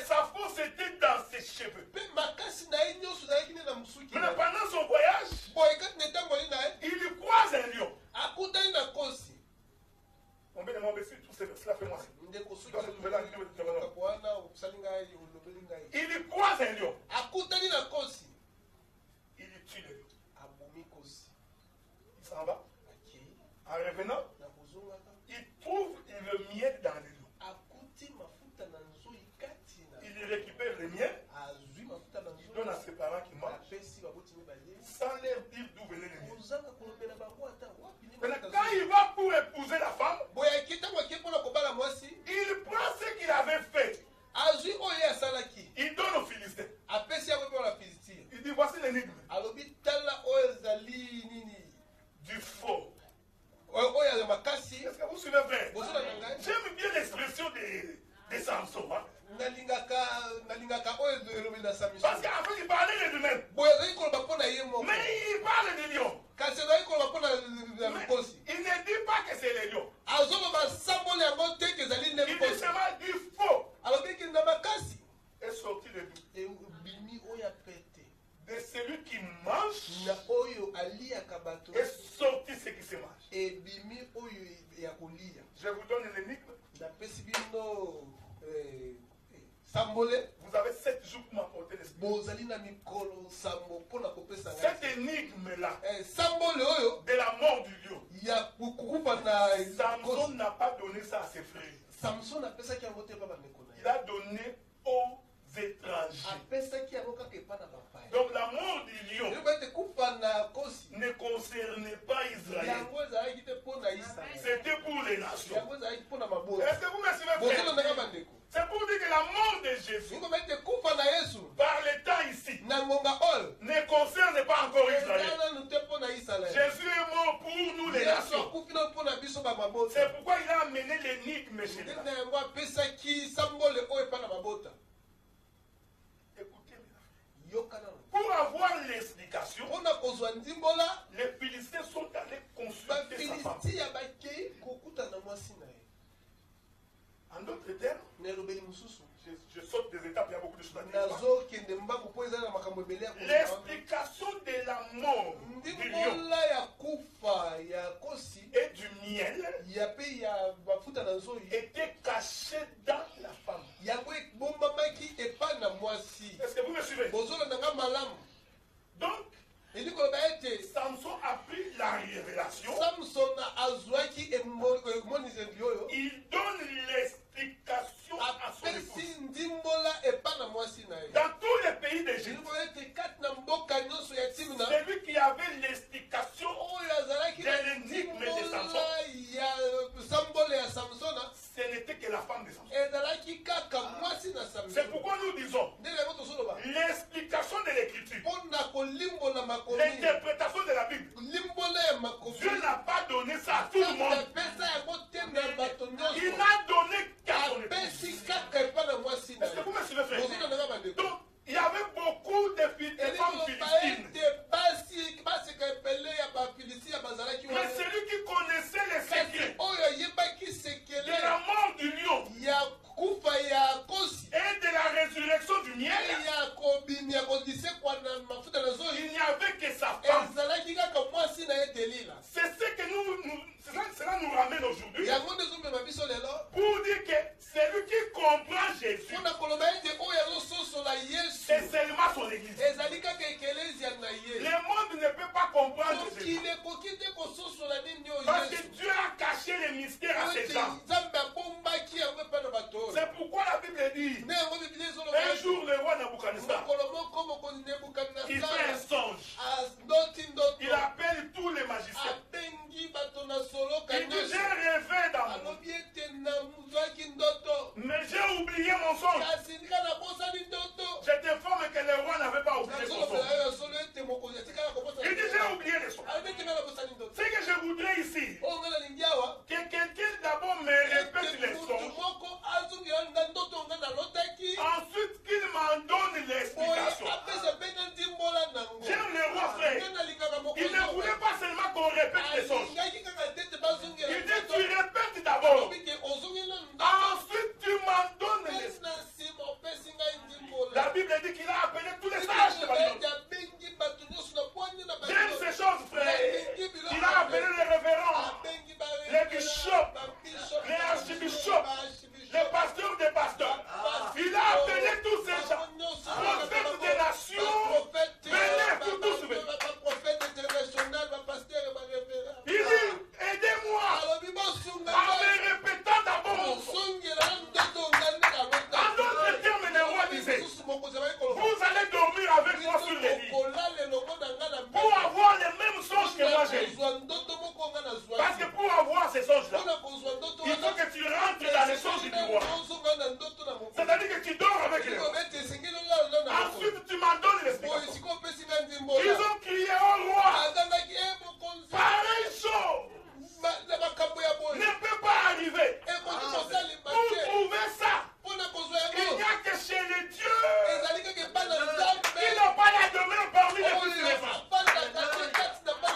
sa force était dans ses cheveux. Mais pendant son voyage, il croise un lion. On peut demander si tout cela fait moi. Il croise un lion. Il tue le lion. Il s'en va. En revenant, il trouve le miel dans le lion. Il récupère le miel. Il donne à ses parents qui mangent. Sans leur dire d'où venait le miel. Maintenant, quand il va pour épouser la femme, il prend ce qu'il avait fait. Il donne aux Philistins. Il dit voici l'énigme. Du faux. Est-ce que vous suivez, frère? J'aime bien l'expression de Samson. Hein? Parce qu'en fait, il parlait de lui-même. Mais il parle de lion. Il ne dit pas que c'est les lions. Il dit seulement du faux. Est sorti de nous. De celui qui mange est sorti ce qui se mange. Je vous donne l'énigme. Vous avez 7 jours pour m'apporter l'esprit. Cette énigme-là, de la mort du lion, Samson n'a pas donné ça à ses frères. Il a donné aux étrangers. Donc la mort du lion ne concernait pas Israël. C'était pour les nations. Est-ce que vous me suivez, frère? C'est pour dire que la mort de Jésus, par le temps ici, ne concerne pas encore Israël. Jésus est mort pour nous les nations. C'est pourquoi il a amené l'énigme chez nous. Écoutez, pour avoir l'explication, les Philistins sont allés consulter sa femme. En d'autres termes, je saute des étapes, il y a beaucoup de choses à dire. L'explication de la mort du lion et du miel était cachée dans la femme. Est-ce que vous me suivez? Donc, Samson a pris la révélation. Il donne l'explication à son épouse. Dans tous les pays d'Égypte, celui qui avait l'explication de l'énigme de Samson, ce n'était que la femme de Samson. C'est pourquoi nous disons l'explication de l'écriture, l'interprétation de la Bible. Dieu n'a pas donné ça à tout le monde. Il n'a donné qu'à son épouse. Est-ce que vous me suivez, frère? Donc, il y avait beaucoup de femmes philistines. Mais celui qui connaissait les secrets de la mort du lion et de la résurrection du miel, il n'y avait que sa femme. C'est ce que cela nous ramène aujourd'hui pour dire que celui qui comprend Jésus, c'est seulement son église. Le monde ne peut pas comprendre Jésus parce que Dieu a caché les mystères à ses gens. C'est pourquoi la Bible dit un jour le roi Nabuchodonosor, il fait un songe, il appelle tous les magiciens, il dit j'ai rêvé dans mon mais j'ai oublié mon songe. Je t'informe que le roi n'avait pas oublié son songe. Il dit j'ai oublié le songe. Ce que je voudrais ici, que quelqu'un d'abord me répète les songes, ensuite qu'il m'en donne l'explication. J'aime le roi, frère. Il ne voulait pas seulement qu'on répète les songes. Il dit tu répètes d'abord, ensuite tu m'en donnes l'explication. La Bible dit qu'il a appelé tous les sages de Babylone. J'aime ces choses, frère. Il a appelé les révérends, les bishops, les archibishops, les pasteurs des pasteurs. Il a appelé tous ces gens, prophètes des nations, venez pour tous venir. Il dit, aidez-moi en me répétant d'abord mon son. En d'autres termes, le roi disait, vous allez dormir avec moi sur les lits pour avoir les mêmes songes que moi j'ai eu. Parce que pour avoir ces songes-là, il faut que tu rentres dans les songes du roi. C'est-à-dire que tu dors avec les rois. Ensuite, tu m'en donnes l'explication. Ils ont crié au roi, pareil chose ne peut pas arriver. Pour trouver ça, il n'y a que chez les dieux qui n'ont pas la demeure parmi les fils et les femmes.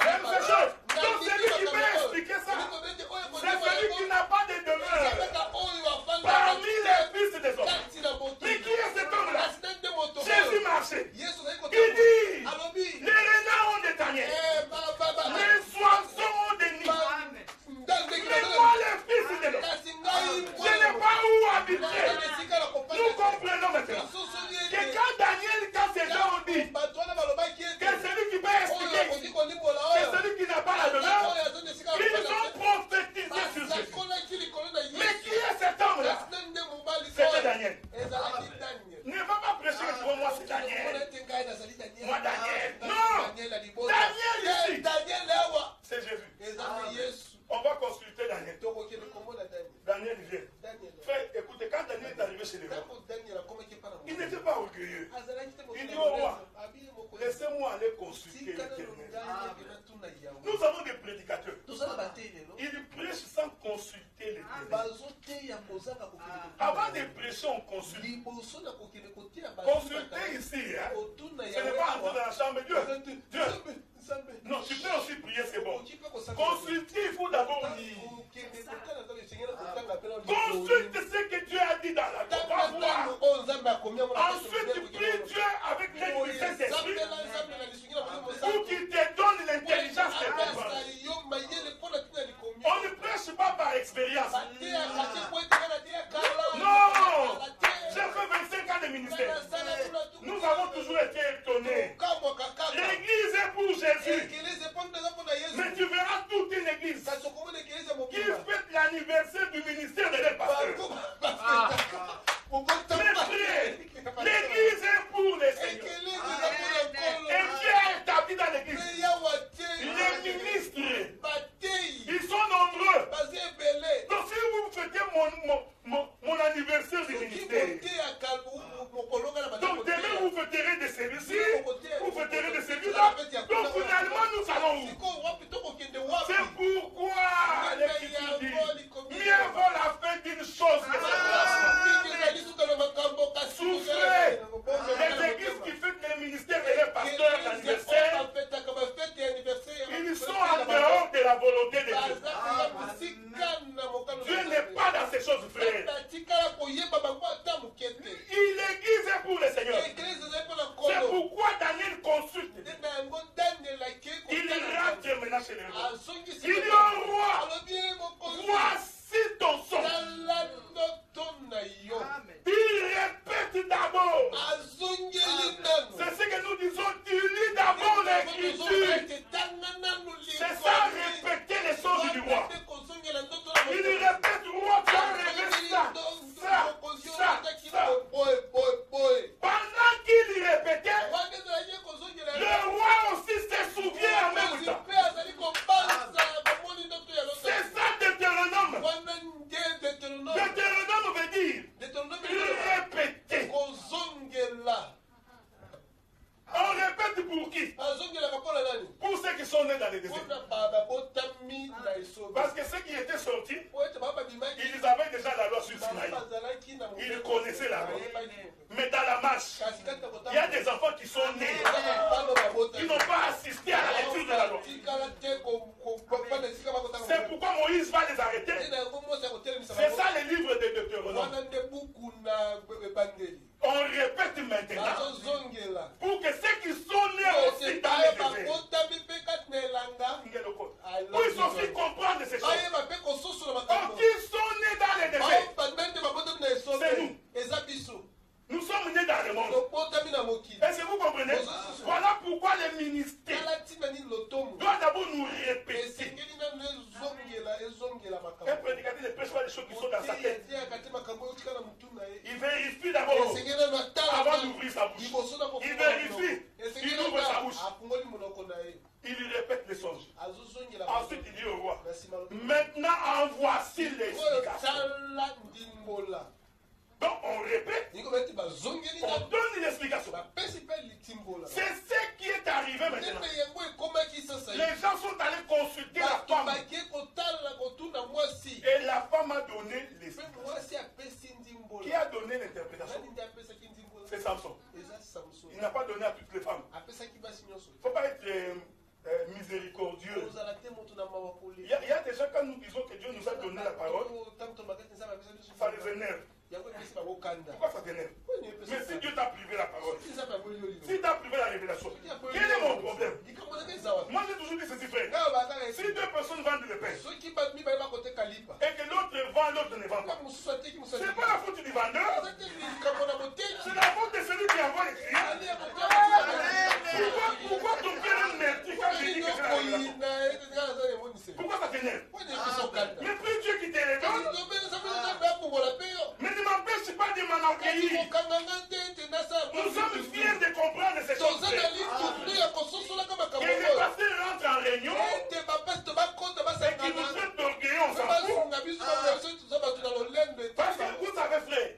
Même ces choses. Donc celui qui peut expliquer ça, c'est celui qui n'a pas de demeure parmi les fils des hommes. Mais qui est cet homme-là? Jésus marchait. Il dit, les renards ont des tanières, les oiseaux ont des nids. Mais moi, les fils de l'homme, je n'ai pas où habiter. Nous comprenons maintenant que quand Daniel, quand ces gens ont dit que celui qui peut expliquer, c'est celui qui n'a pas la demeure, ils ont prophétisé sur Jésus. Mais qui est cet homme-là? C'était Daniel. Ne va pas chez les rois. Il n'était pas orgueilleux. Il dit au roi, laissez-moi aller consulter l'Éternel. Nous avons des prédicateurs. Ils prêchent sans consulter l'Éternel. Avant de prêcher, on consulte. Consulter ici, hein, ce n'est pas entrer dans la chambre de Dieu. Non, tu peux aussi prier, c'est bon. Consulter, il faut d'abord lire. Consulte ce que Dieu a dit dans la Bible. Ensuite, tu pries Dieu avec l'aide du Saint-Esprit pour qu'il te donne l'intelligence de comprendre. On ne prêche pas par expérience. Non! J'ai fait 25 ans de ministère. Nous avons toujours été étonnés. L'église est pour Jésus. Mais tu verras toute une église qui fête l'anniversaire du ministère de leur pasteur. Mais frère, l'église est pour les seigneurs. Et Dieu a établi dans l'église les ministres. Ils sont nombreux. Donc si vous fêtez mon anniversaire du ministère, donc demain vous fêterez de celui-ci, vous fêterez de celui-là. Donc finalement nous allons où? C'est pourquoi l'Écriture dit, mieux vaut la fin d'une chose que souffrez. Les églises qui fêtent les ministères et les pasteurs d'anniversaire, ils sont en dehors de la volonté de Dieu. Dieu n'est pas dans ces choses, frère. L'église est pour le Seigneur. C'est pourquoi Daniel consulte. Il rentre maintenant chez les rois. Il dit au roi, voici ton son. Il répète d'abord. C'est ce que nous disons. Tu lis d'abord l'écriture. C'est ça, répéter les songes du roi. Il répète, roi, tu as rêvé ça. Pendant qu'il répétait, le roi aussi se souvient en même temps. C'est ça Deutéronome. Deutéronome veut dire répéter. On répète pour qui? Pour ceux qui sont nés dans les déserts. Parce que ceux qui étaient sortis, ils avaient déjà la loi sur Sinaï. Ils connaissaient la loi. Mais dans la marche, il y a des enfants qui sont nés. Ils n'ont pas assisté à la lecture de la loi. C'est pourquoi Moïse va les arrêter. C'est ça le livre de Deutéronome. On répète maintenant pour que ceux qui sont nés aussi dans les déserts, pour ils aussi comprendre ces choses. Qui sont nés dans les déserts, c'est nous. Nous sommes nés dans le monde. Est-ce que vous comprenez? Voilà pourquoi les ministères doivent d'abord nous répéter. Un prédicateur ne prêche pas les choses qui sont dans sa tête. Il vérifie d'abord avant d'ouvrir sa bouche. Il vérifie. Il ouvre sa bouche. Il répète les songes. Ensuite, il dit au roi, maintenant en voici l'explication. Donc on répète, on donne une explication. C'est ce qui est arrivé maintenant. Les gens sont allés consulter la femme. Et la femme a donné l'explication. Qui a donné l'interprétation? C'est Samson. Il n'a pas donné à toutes les femmes. Il ne faut pas être miséricordieux. Il y a des gens, quand nous disons que Dieu nous a donné la parole, ça les énerve. Pourquoi ça t'énerve? Mais si Dieu t'a privé la parole, si t'a privé la révélation, quel est mon problème? Moi j'ai toujours dit ceci, frère. Si deux personnes vendent le pain et que l'autre vend, l'autre ne vend pas, c'est pas la faute du vendeur, c'est la faute de celui qui envoie les clients. Pourquoi ton père est merdique quand je dis que c'est la révélation? Pourquoi ça t'énerve? Mais prie Dieu qui te les donne. Mais ne m'empêche pas de m'enorgueillir. Nous sommes fiers de comprendre ces choses. Et le pasteur rentre en réunion et qui nous traite d'orgueilleux, on s'en fout. Parce que vous savez, frère,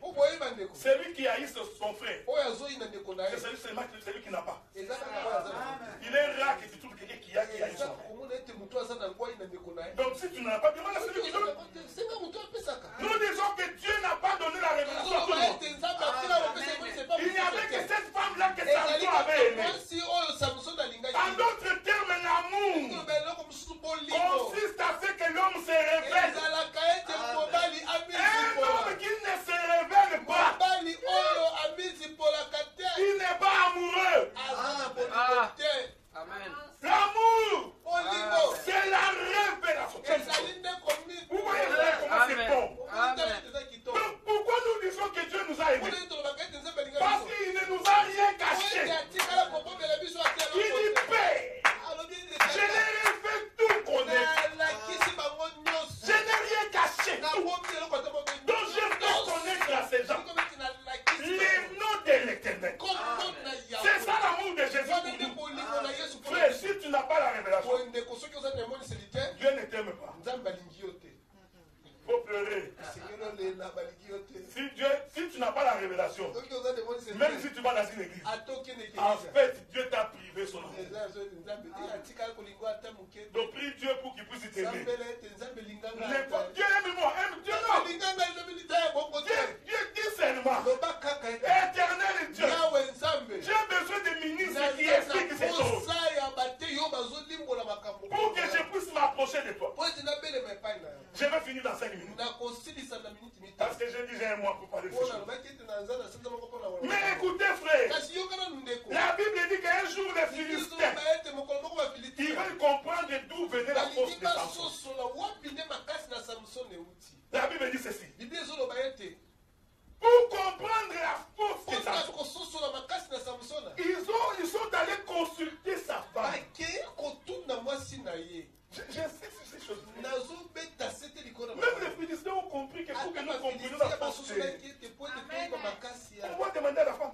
Donc je vais connaître à ces gens les noms de l'Éternel. C'est ça l'amour de Jésus pour nous. Frère, si tu n'as pas la révélation, Dieu ne t'aime pas. Il faut pleurer. Si tu n'as pas la révélation, même si tu vas dans une église, en fait, Dieu t'a privé son amour. Donc prie Dieu pour qu'il puisse t'aimer. Dieu aime-moi, aime Dieu non. Dieu dit seulement, éternel Dieu, j'ai besoin de ministres qui expliquent ces choses pour que je puisse m'approcher de toi. Je vais finir dans 5 minutes. Parce que j'ai dit j'ai un mois pour parler de ces choses. Mais écoutez frère, la Bible dit qu'un jour les Philistins, ils veulent comprendre d'où venait la force de Samson. La Bible dit ceci. Pour comprendre la force de Samson, ils sont allés consulter sa femme. Je sais ces choses. Même les Philistins ont compris que pour que nous comprenions la force de Samson, on va demander à la femme.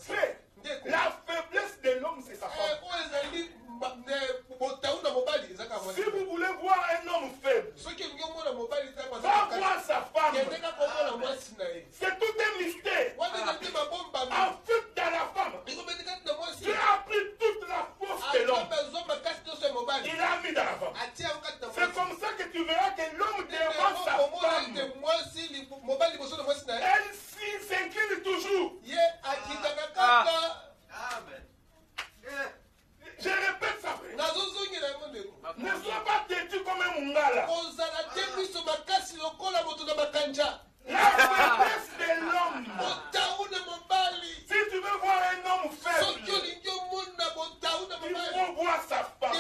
Frère, la faiblesse de l'homme, c'est sa femme. Si vous voulez voir un homme faible, va voir sa femme. C'est tout un mystère. En fait, dans la femme, Dieu a pris toute la force de l'homme. Il a mis dans la femme. C'est comme ça que tu verras que l'homme devant sa femme, elle s'incline toujours.
Amen.
Je répète ça. Ne sois pas têtu comme un mungala. La faiblesse de l'homme. Si tu veux voir un homme faible, il faut voir sa femme.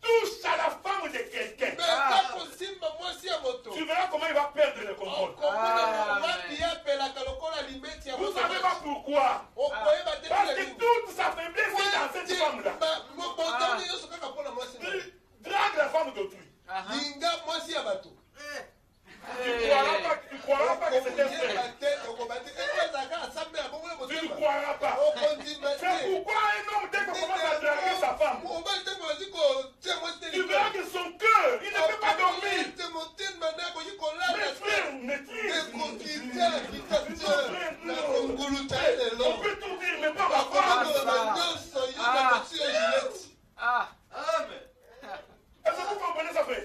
Touche à la femme de quelqu'un. Tu verras comment il va perdre le contrôle. Vous savez pas pourquoi? Parce que toute sa faiblesse est dans cette femme-là. Drague la femme d'autrui. Tu ne croiras pas que c'est un frère. Tu ne croiras pas. C'est pourquoi un homme, dès qu'on commence à draguer sa femme, tu verras que son cœur, il ne peut pas dormir. Mais frère, maîtrise. On peut tout dire, mais pas ma femme.
Amen.
Est-ce que vous comprenez ça, frère?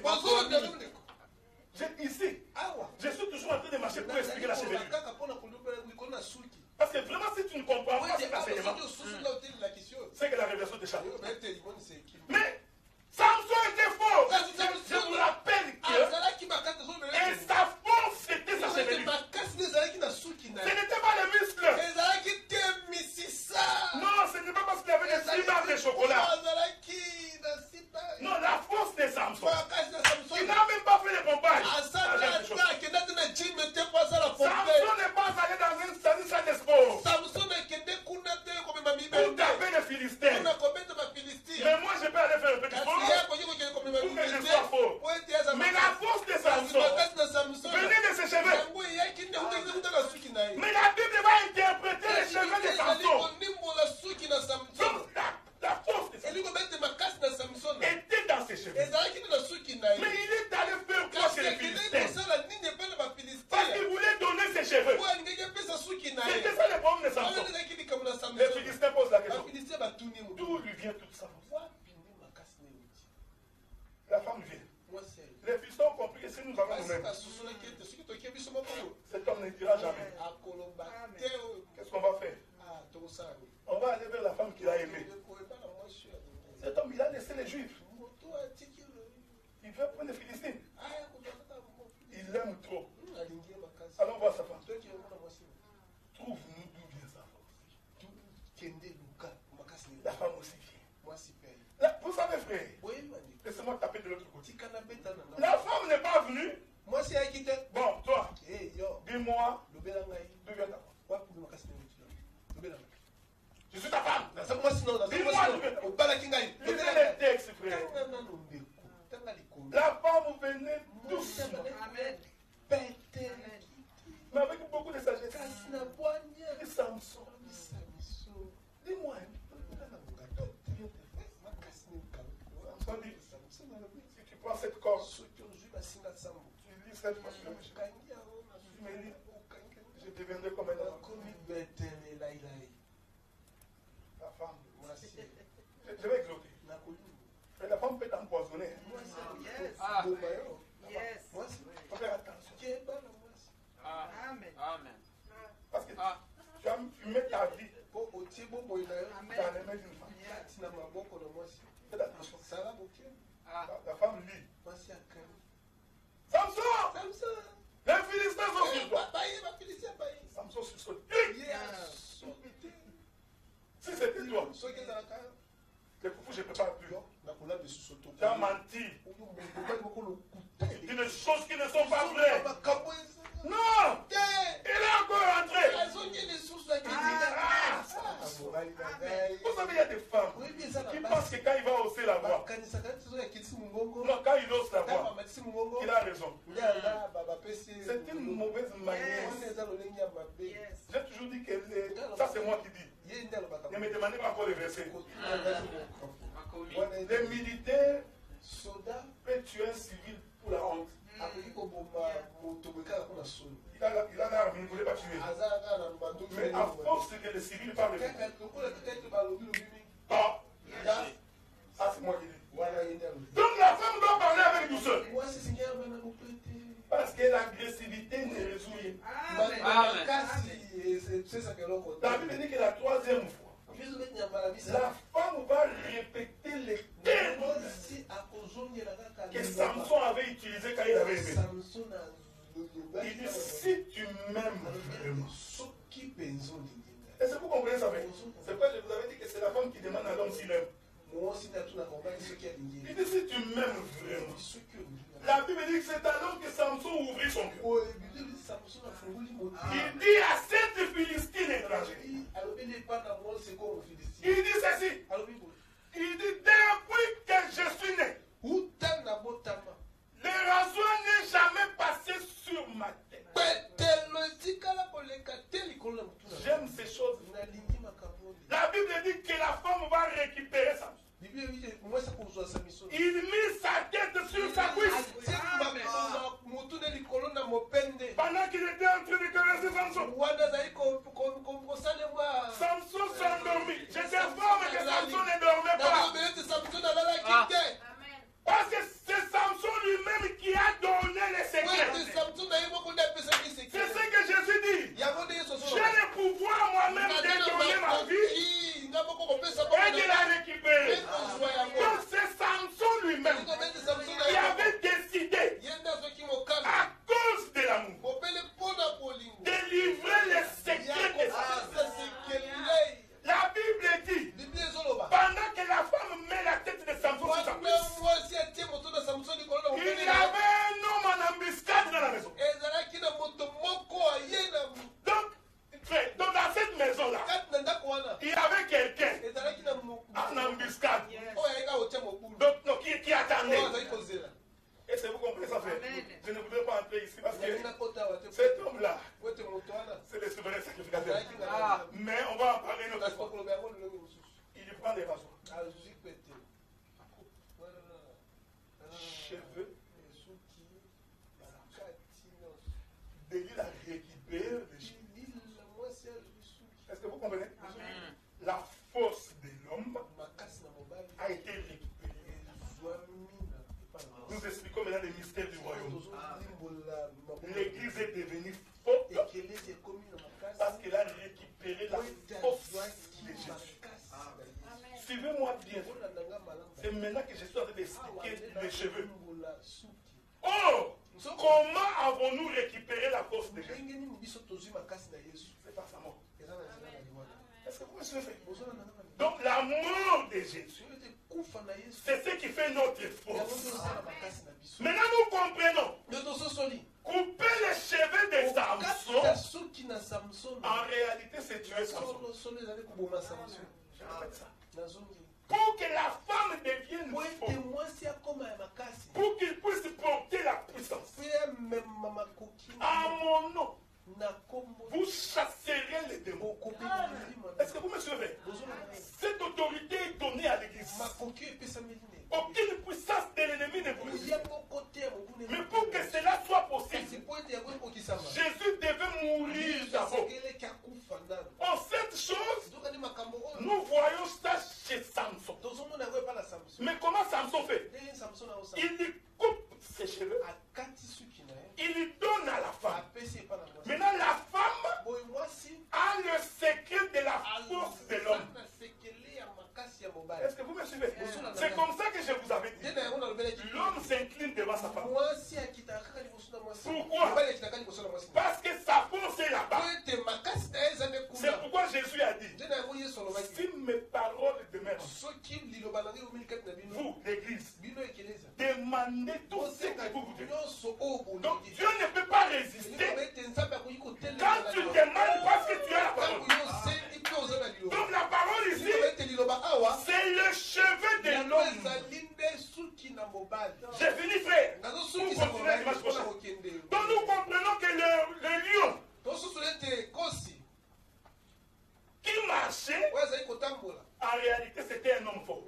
Ici, je suis toujours en train de marcher pour expliquer la chevelure. Parce que vraiment, si tu ne comprends pas cet enseignement, c'est que la révélation t'échappe. Mais Samson était fort. Je vous rappelle que et sa force c'était sa chevelure. Ce n'était pas les muscles. Non, ce n'est pas parce qu'il avait des 6 barres de chocolat. Non, la force de Samson. Il n'a même pas fait les pompages. Samson n'est pas allé dans une salle de sport pour taper les Philistins. Mais moi, je peux aller faire un peu de sport pour que je sois fort. Mais la force de Samson venait de ses cheveux. Mais la Bible va interpréter les cheveux de Samson. Donc, la force de Samson était dans ses cheveux. Mais il est allé faire quoi chez les Philistins? Parce qu'il voulait donner ses cheveux. C'était ça le problème de Samson. Les Philistins posent la question. D'où lui vient toute sa force? La femme vient. Les Philistins ont compris que si nous avons nous-mêmes, cet homme ne dira jamais. Qu'est-ce qu'on va faire? On va aller vers la femme qu'il a aimée. Cet homme, il a laissé les Juifs. Il veut prendre les Philistins. Il l'aime trop. Allons voir sa femme. Trouve-nous d'où vient sa force. La femme aussi vient. Là, vous savez, frère, laissez-moi taper de l'autre côté. La femme n'est pas venue. Bon, toi, dis-moi, d'où vient ta femme? Cette fois, je deviendrai comme un homme. La femme, je vais glotter. Mais la femme peut t'empoisonner.
Yes.
Faut faire attention.
Amen.
Parce que tu mets ta vie dans les mains d'une femme. Faites attention. La femme lit. Samson! Les Philistins sont sur toi. Samson sur son Si c'était toi, les coupons, je ne peux pas plus. Tu as menti. Tu dis des choses qui ne sont pas vraies. Non! Il est encore rentré. Vous savez, il y a des femmes qui pensent que quand il va hausser la voix, non, quand il hausse la voix, il a raison. C'est une mauvaise manière. J'ai toujours dit que ça, c'est moi qui dis. Ne me demandez pas encore les versets. Les militaires, soldats, peuvent tuer un civil pour la honte. Il a l'arme, il ne voulait pas tuer. Mais à force que les civils parlent, ça c'est moi qui dis. Donc la femme doit parler avec douceur. Parce que l'agressivité ne résout rien. La Bible dit que la troisième fois, la femme va répéter les termes que Samson avait utilisés quand il avait aimé. Il dit, si tu m'aimes vraiment. Est-ce que vous comprenez ça? C'est pourquoi je vous avais dit que c'est la femme qui demande à l'homme s'il aime. Il dit, si tu m'aimes vraiment. La Bible dit que c'est alors que Samson ouvrit son cœur. Il dit à cette Philistine étrangère. Il dit ceci. Il dit, depuis que je suis né, le rasoir n'est jamais passé sur ma tête. J'aime ces choses. La Bible dit que la femme va récupérer ça. Il mit sa tête sur sa cuisse. Pendant qu'il était en train de caresser Samson. Samson s'endormit. J'étais fort, mais que Samson ne dormait pas. Parce que c'est Samson lui-même qui a donné les secrets. C'est ce que Jésus dit. J'ai le pouvoir moi-même de donner ma vie et de la récupérer. Donc c'est Samson lui-même qui avait décidé, à cause de l'amour, de livrer les secrets de Samson. La Bible dit, pendant que la femme met la tête de Samson sur sa cuisse, il y avait un homme en embuscade dans la maison. Donc dans cette maison-là, il y avait quelqu'un en embuscade. Donc, non, qui attendait. Est-ce que vous comprenez ça, frère? Je ne voudrais pas entrer ici parce que cet homme-là, c'est le souverain sacrificateur. Mais on va en parler une autre fois. Il prend des raisons. Cheveux. Délit a récupéré les cheveux. Est-ce que vous comprenez? La force de l'homme a été récupérée. Nous expliquons maintenant les mystères du royaume. L'église est devenue forte parce qu'elle a récupéré la force de Jésus. Suivez-moi bien. C'est maintenant que je suis en train d'expliquer les cheveux. Oh! Comment avons-nous récupéré la force de Jésus? C'est par sa mort. Est-ce que vous me suivez? Donc la mort de Jésus, c'est ce qui fait notre force. Maintenant nous comprenons. Couper les cheveux de Samson, en réalité c'est tuer Samson. Pour que la femme devienne forte, pour qu'il puisse porter la puissance. À mon nom, vous chasserez les démons. Est-ce que vous me suivez? Cette autorité est donnée à l'église. Aucune puissance de l'ennemi ne bouge. Mais pour que cela soit possible, il donne à la femme. Maintenant, la femme a le secret de la force de l'homme. Est-ce que vous me suivez? C'est comme ça que je vous avais dit. L'homme s'incline devant sa femme. Pourquoi? Parce que sa force est là-bas. C'est pourquoi Jésus a dit, si mes paroles demeurent, vous, l'église, demandez tout ce que vous voulez. Donc Dieu ne peut pas résister quand tu demandes parce que tu as la parole. Donc la parole ici, c'est le cheveu de l'homme. J'ai fini, frère. Pour continuer dimanche prochain. Donc nous comprenons que le lion qui marchait, en réalité c'était un homme fort.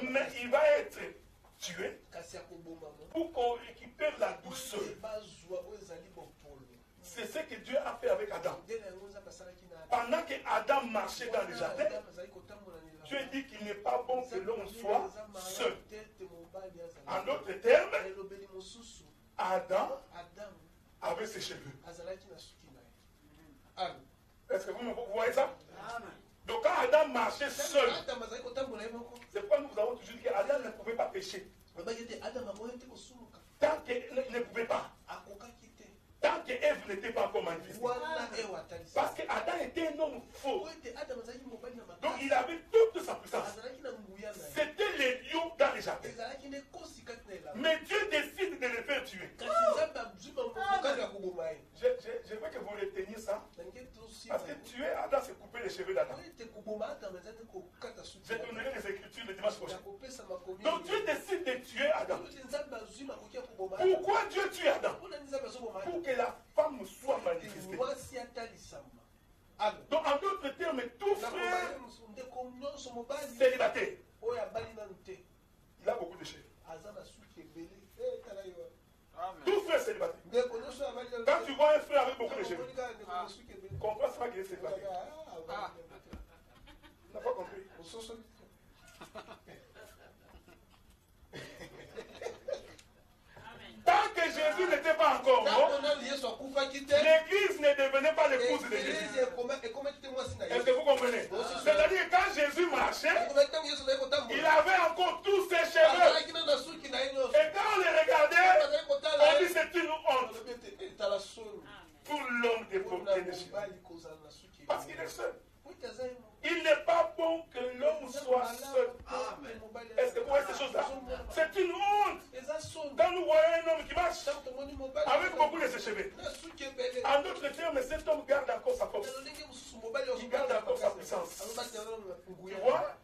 Mais il va être tué pour qu'on récupère la douceur. C'est ce que Dieu a fait avec Adam. Pendant que Adam marchait dans le jardin, Dieu dit qu'il n'est pas bon que l'homme soit seul. En d'autres termes, Adam avait ses cheveux. Est-ce que vous voyez ça? Donc quand Adam marchait seul, c'est pourquoi nous avons toujours dit qu'Adam ne pouvait pas pécher. Tant qu'il ne pouvait pas. Tant qu'Ève n'était pas encore manifestée. Parce qu'Adam était un homme faux. Donc il avait toute sa puissance. C'était les lions dans les jardins. Mais Dieu décide de les faire tuer. Je veux que vous reteniez ça. Parce que tuer Adam, c'est couper les cheveux d'Adam. Je donnerai les écritures le dimanche prochain. Donc Dieu décide de tuer Adam. Pourquoi Dieu tue Adam? Pour que la femme soit manifestée. Donc en d'autres termes, tout frère célibataire, il a beaucoup de cheveux. Tout frère célibataire. Quand tu vois un frère avec beaucoup de cheveux, comprends ça qu'il est célibataire. Tu n'as pas compris. Tant que Jésus n'était pas encore mort, l'église ne devenait pas l'épouse de Jésus. Est-ce que vous comprenez? C'est-à-dire que quand Jésus marchait, il avait encore tous ses cheveux. Et quand on les regardait, on dit c'est une honte pour l'homme de porter des cheveux. Parce qu'il est seul. Il n'est pas bon que l'homme soit seul. Est-ce que vous voyez ces choses-là? C'est une honte. Quand nous voyons un homme qui marche avec beaucoup de ses cheveux, en d'autres termes, cet homme garde encore sa force. Il garde encore sa puissance. Tu vois?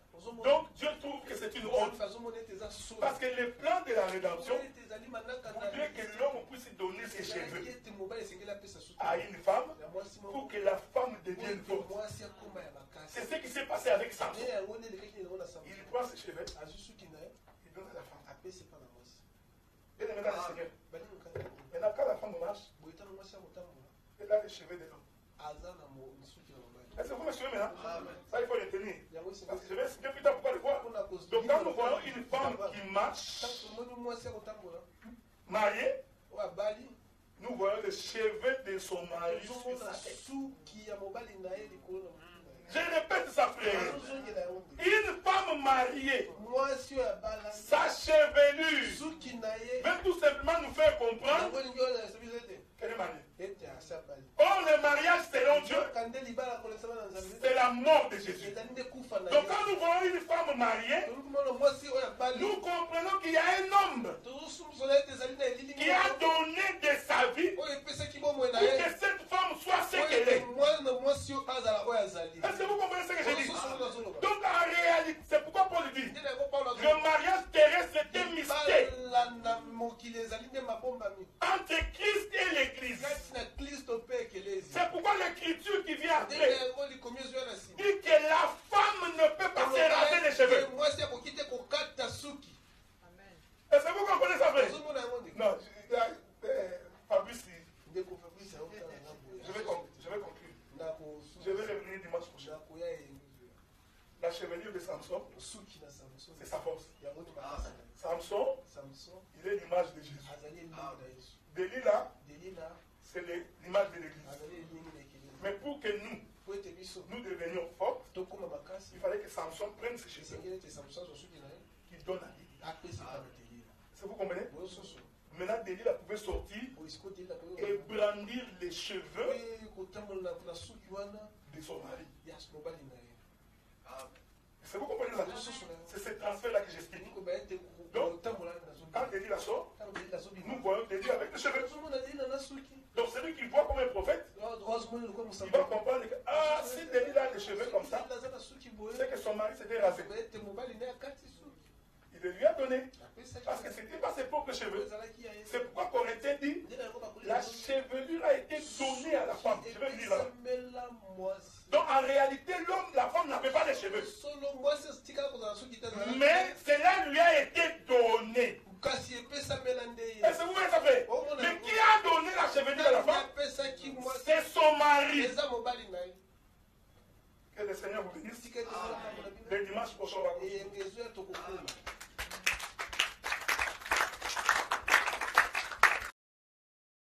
Donc Dieu trouve que c'est une honte. Parce que le plan de la rédemption voudrait que l'homme puisse donner ses cheveux à une femme pour que la femme devienne forte. C'est ce qui s'est passé avec Samson. Il prend ses cheveux, il donne à la femme. Et maintenant, quand la femme marche, elle a les cheveux de l'homme. Est-ce que vous me suivez maintenant? Ça, il faut le tenir. Parce que je vais expliquer plus tard pourquoi le voir. Donc, quand nous voyons une femme qui marche, mariée, nous voyons les cheveux de son mari sur sa tête. Je répète ça, frère. Une femme mariée, sa chevelure veut tout simplement nous faire comprendre qu'elle est mariée. Or, le mariage selon Dieu, c'est la mort de Jésus. Donc, quand nous voyons une femme mariée, nous comprenons qu'il y a un homme qui a donné de sa vie pour que cette femme soit ce qu'elle est. Est-ce que vous comprenez ce que je dis? Donc, en réalité, c'est pourquoi Paul dit le mariage terrestre est un mystère entre Christ et l'Église. C'est pourquoi l'écriture qui vient après dit que la femme ne peut pas se raser les cheveux. Est-ce que vous comprenez ça, frère? Non, Fabrice, je vais conclure. Je vais revenir dimanche prochain. La chevelure de Samson, c'est sa force. Samson, il est l'image de Jésus. Delilah, c'est l'image de l'église. Mais pour que nous devenions forts, il fallait que Samson prenne ses cheveux, qu'il donne à Delilah. Vous comprenez? Maintenant, Delilah pouvait sortir et brandir les cheveux de son mari. Est-ce que vous comprenez ça? C'est ce transfert-là que j'explique. Donc, quand Delilah sort, nous voyons Delilah avec les cheveux. Donc, celui qui voit comme un prophète, il va comprendre que si Delilah a des cheveux comme ça, c'est que son mari s'était rasé. Il le lui a donné. Parce que ce n'était pas ses propres cheveux. C'est pourquoi Corinthien dit la chevelure a été donnée à la femme. Je vais lire là. Donc en réalité, l'homme, la femme n'avait pas les cheveux. Mais cela lui a été donné. Est-ce que vous voyez ça fait? Mais qui a donné la chevelure à la femme? C'est son mari. Que le Seigneur vous bénisse. Le dimanche prochain, on va continuer.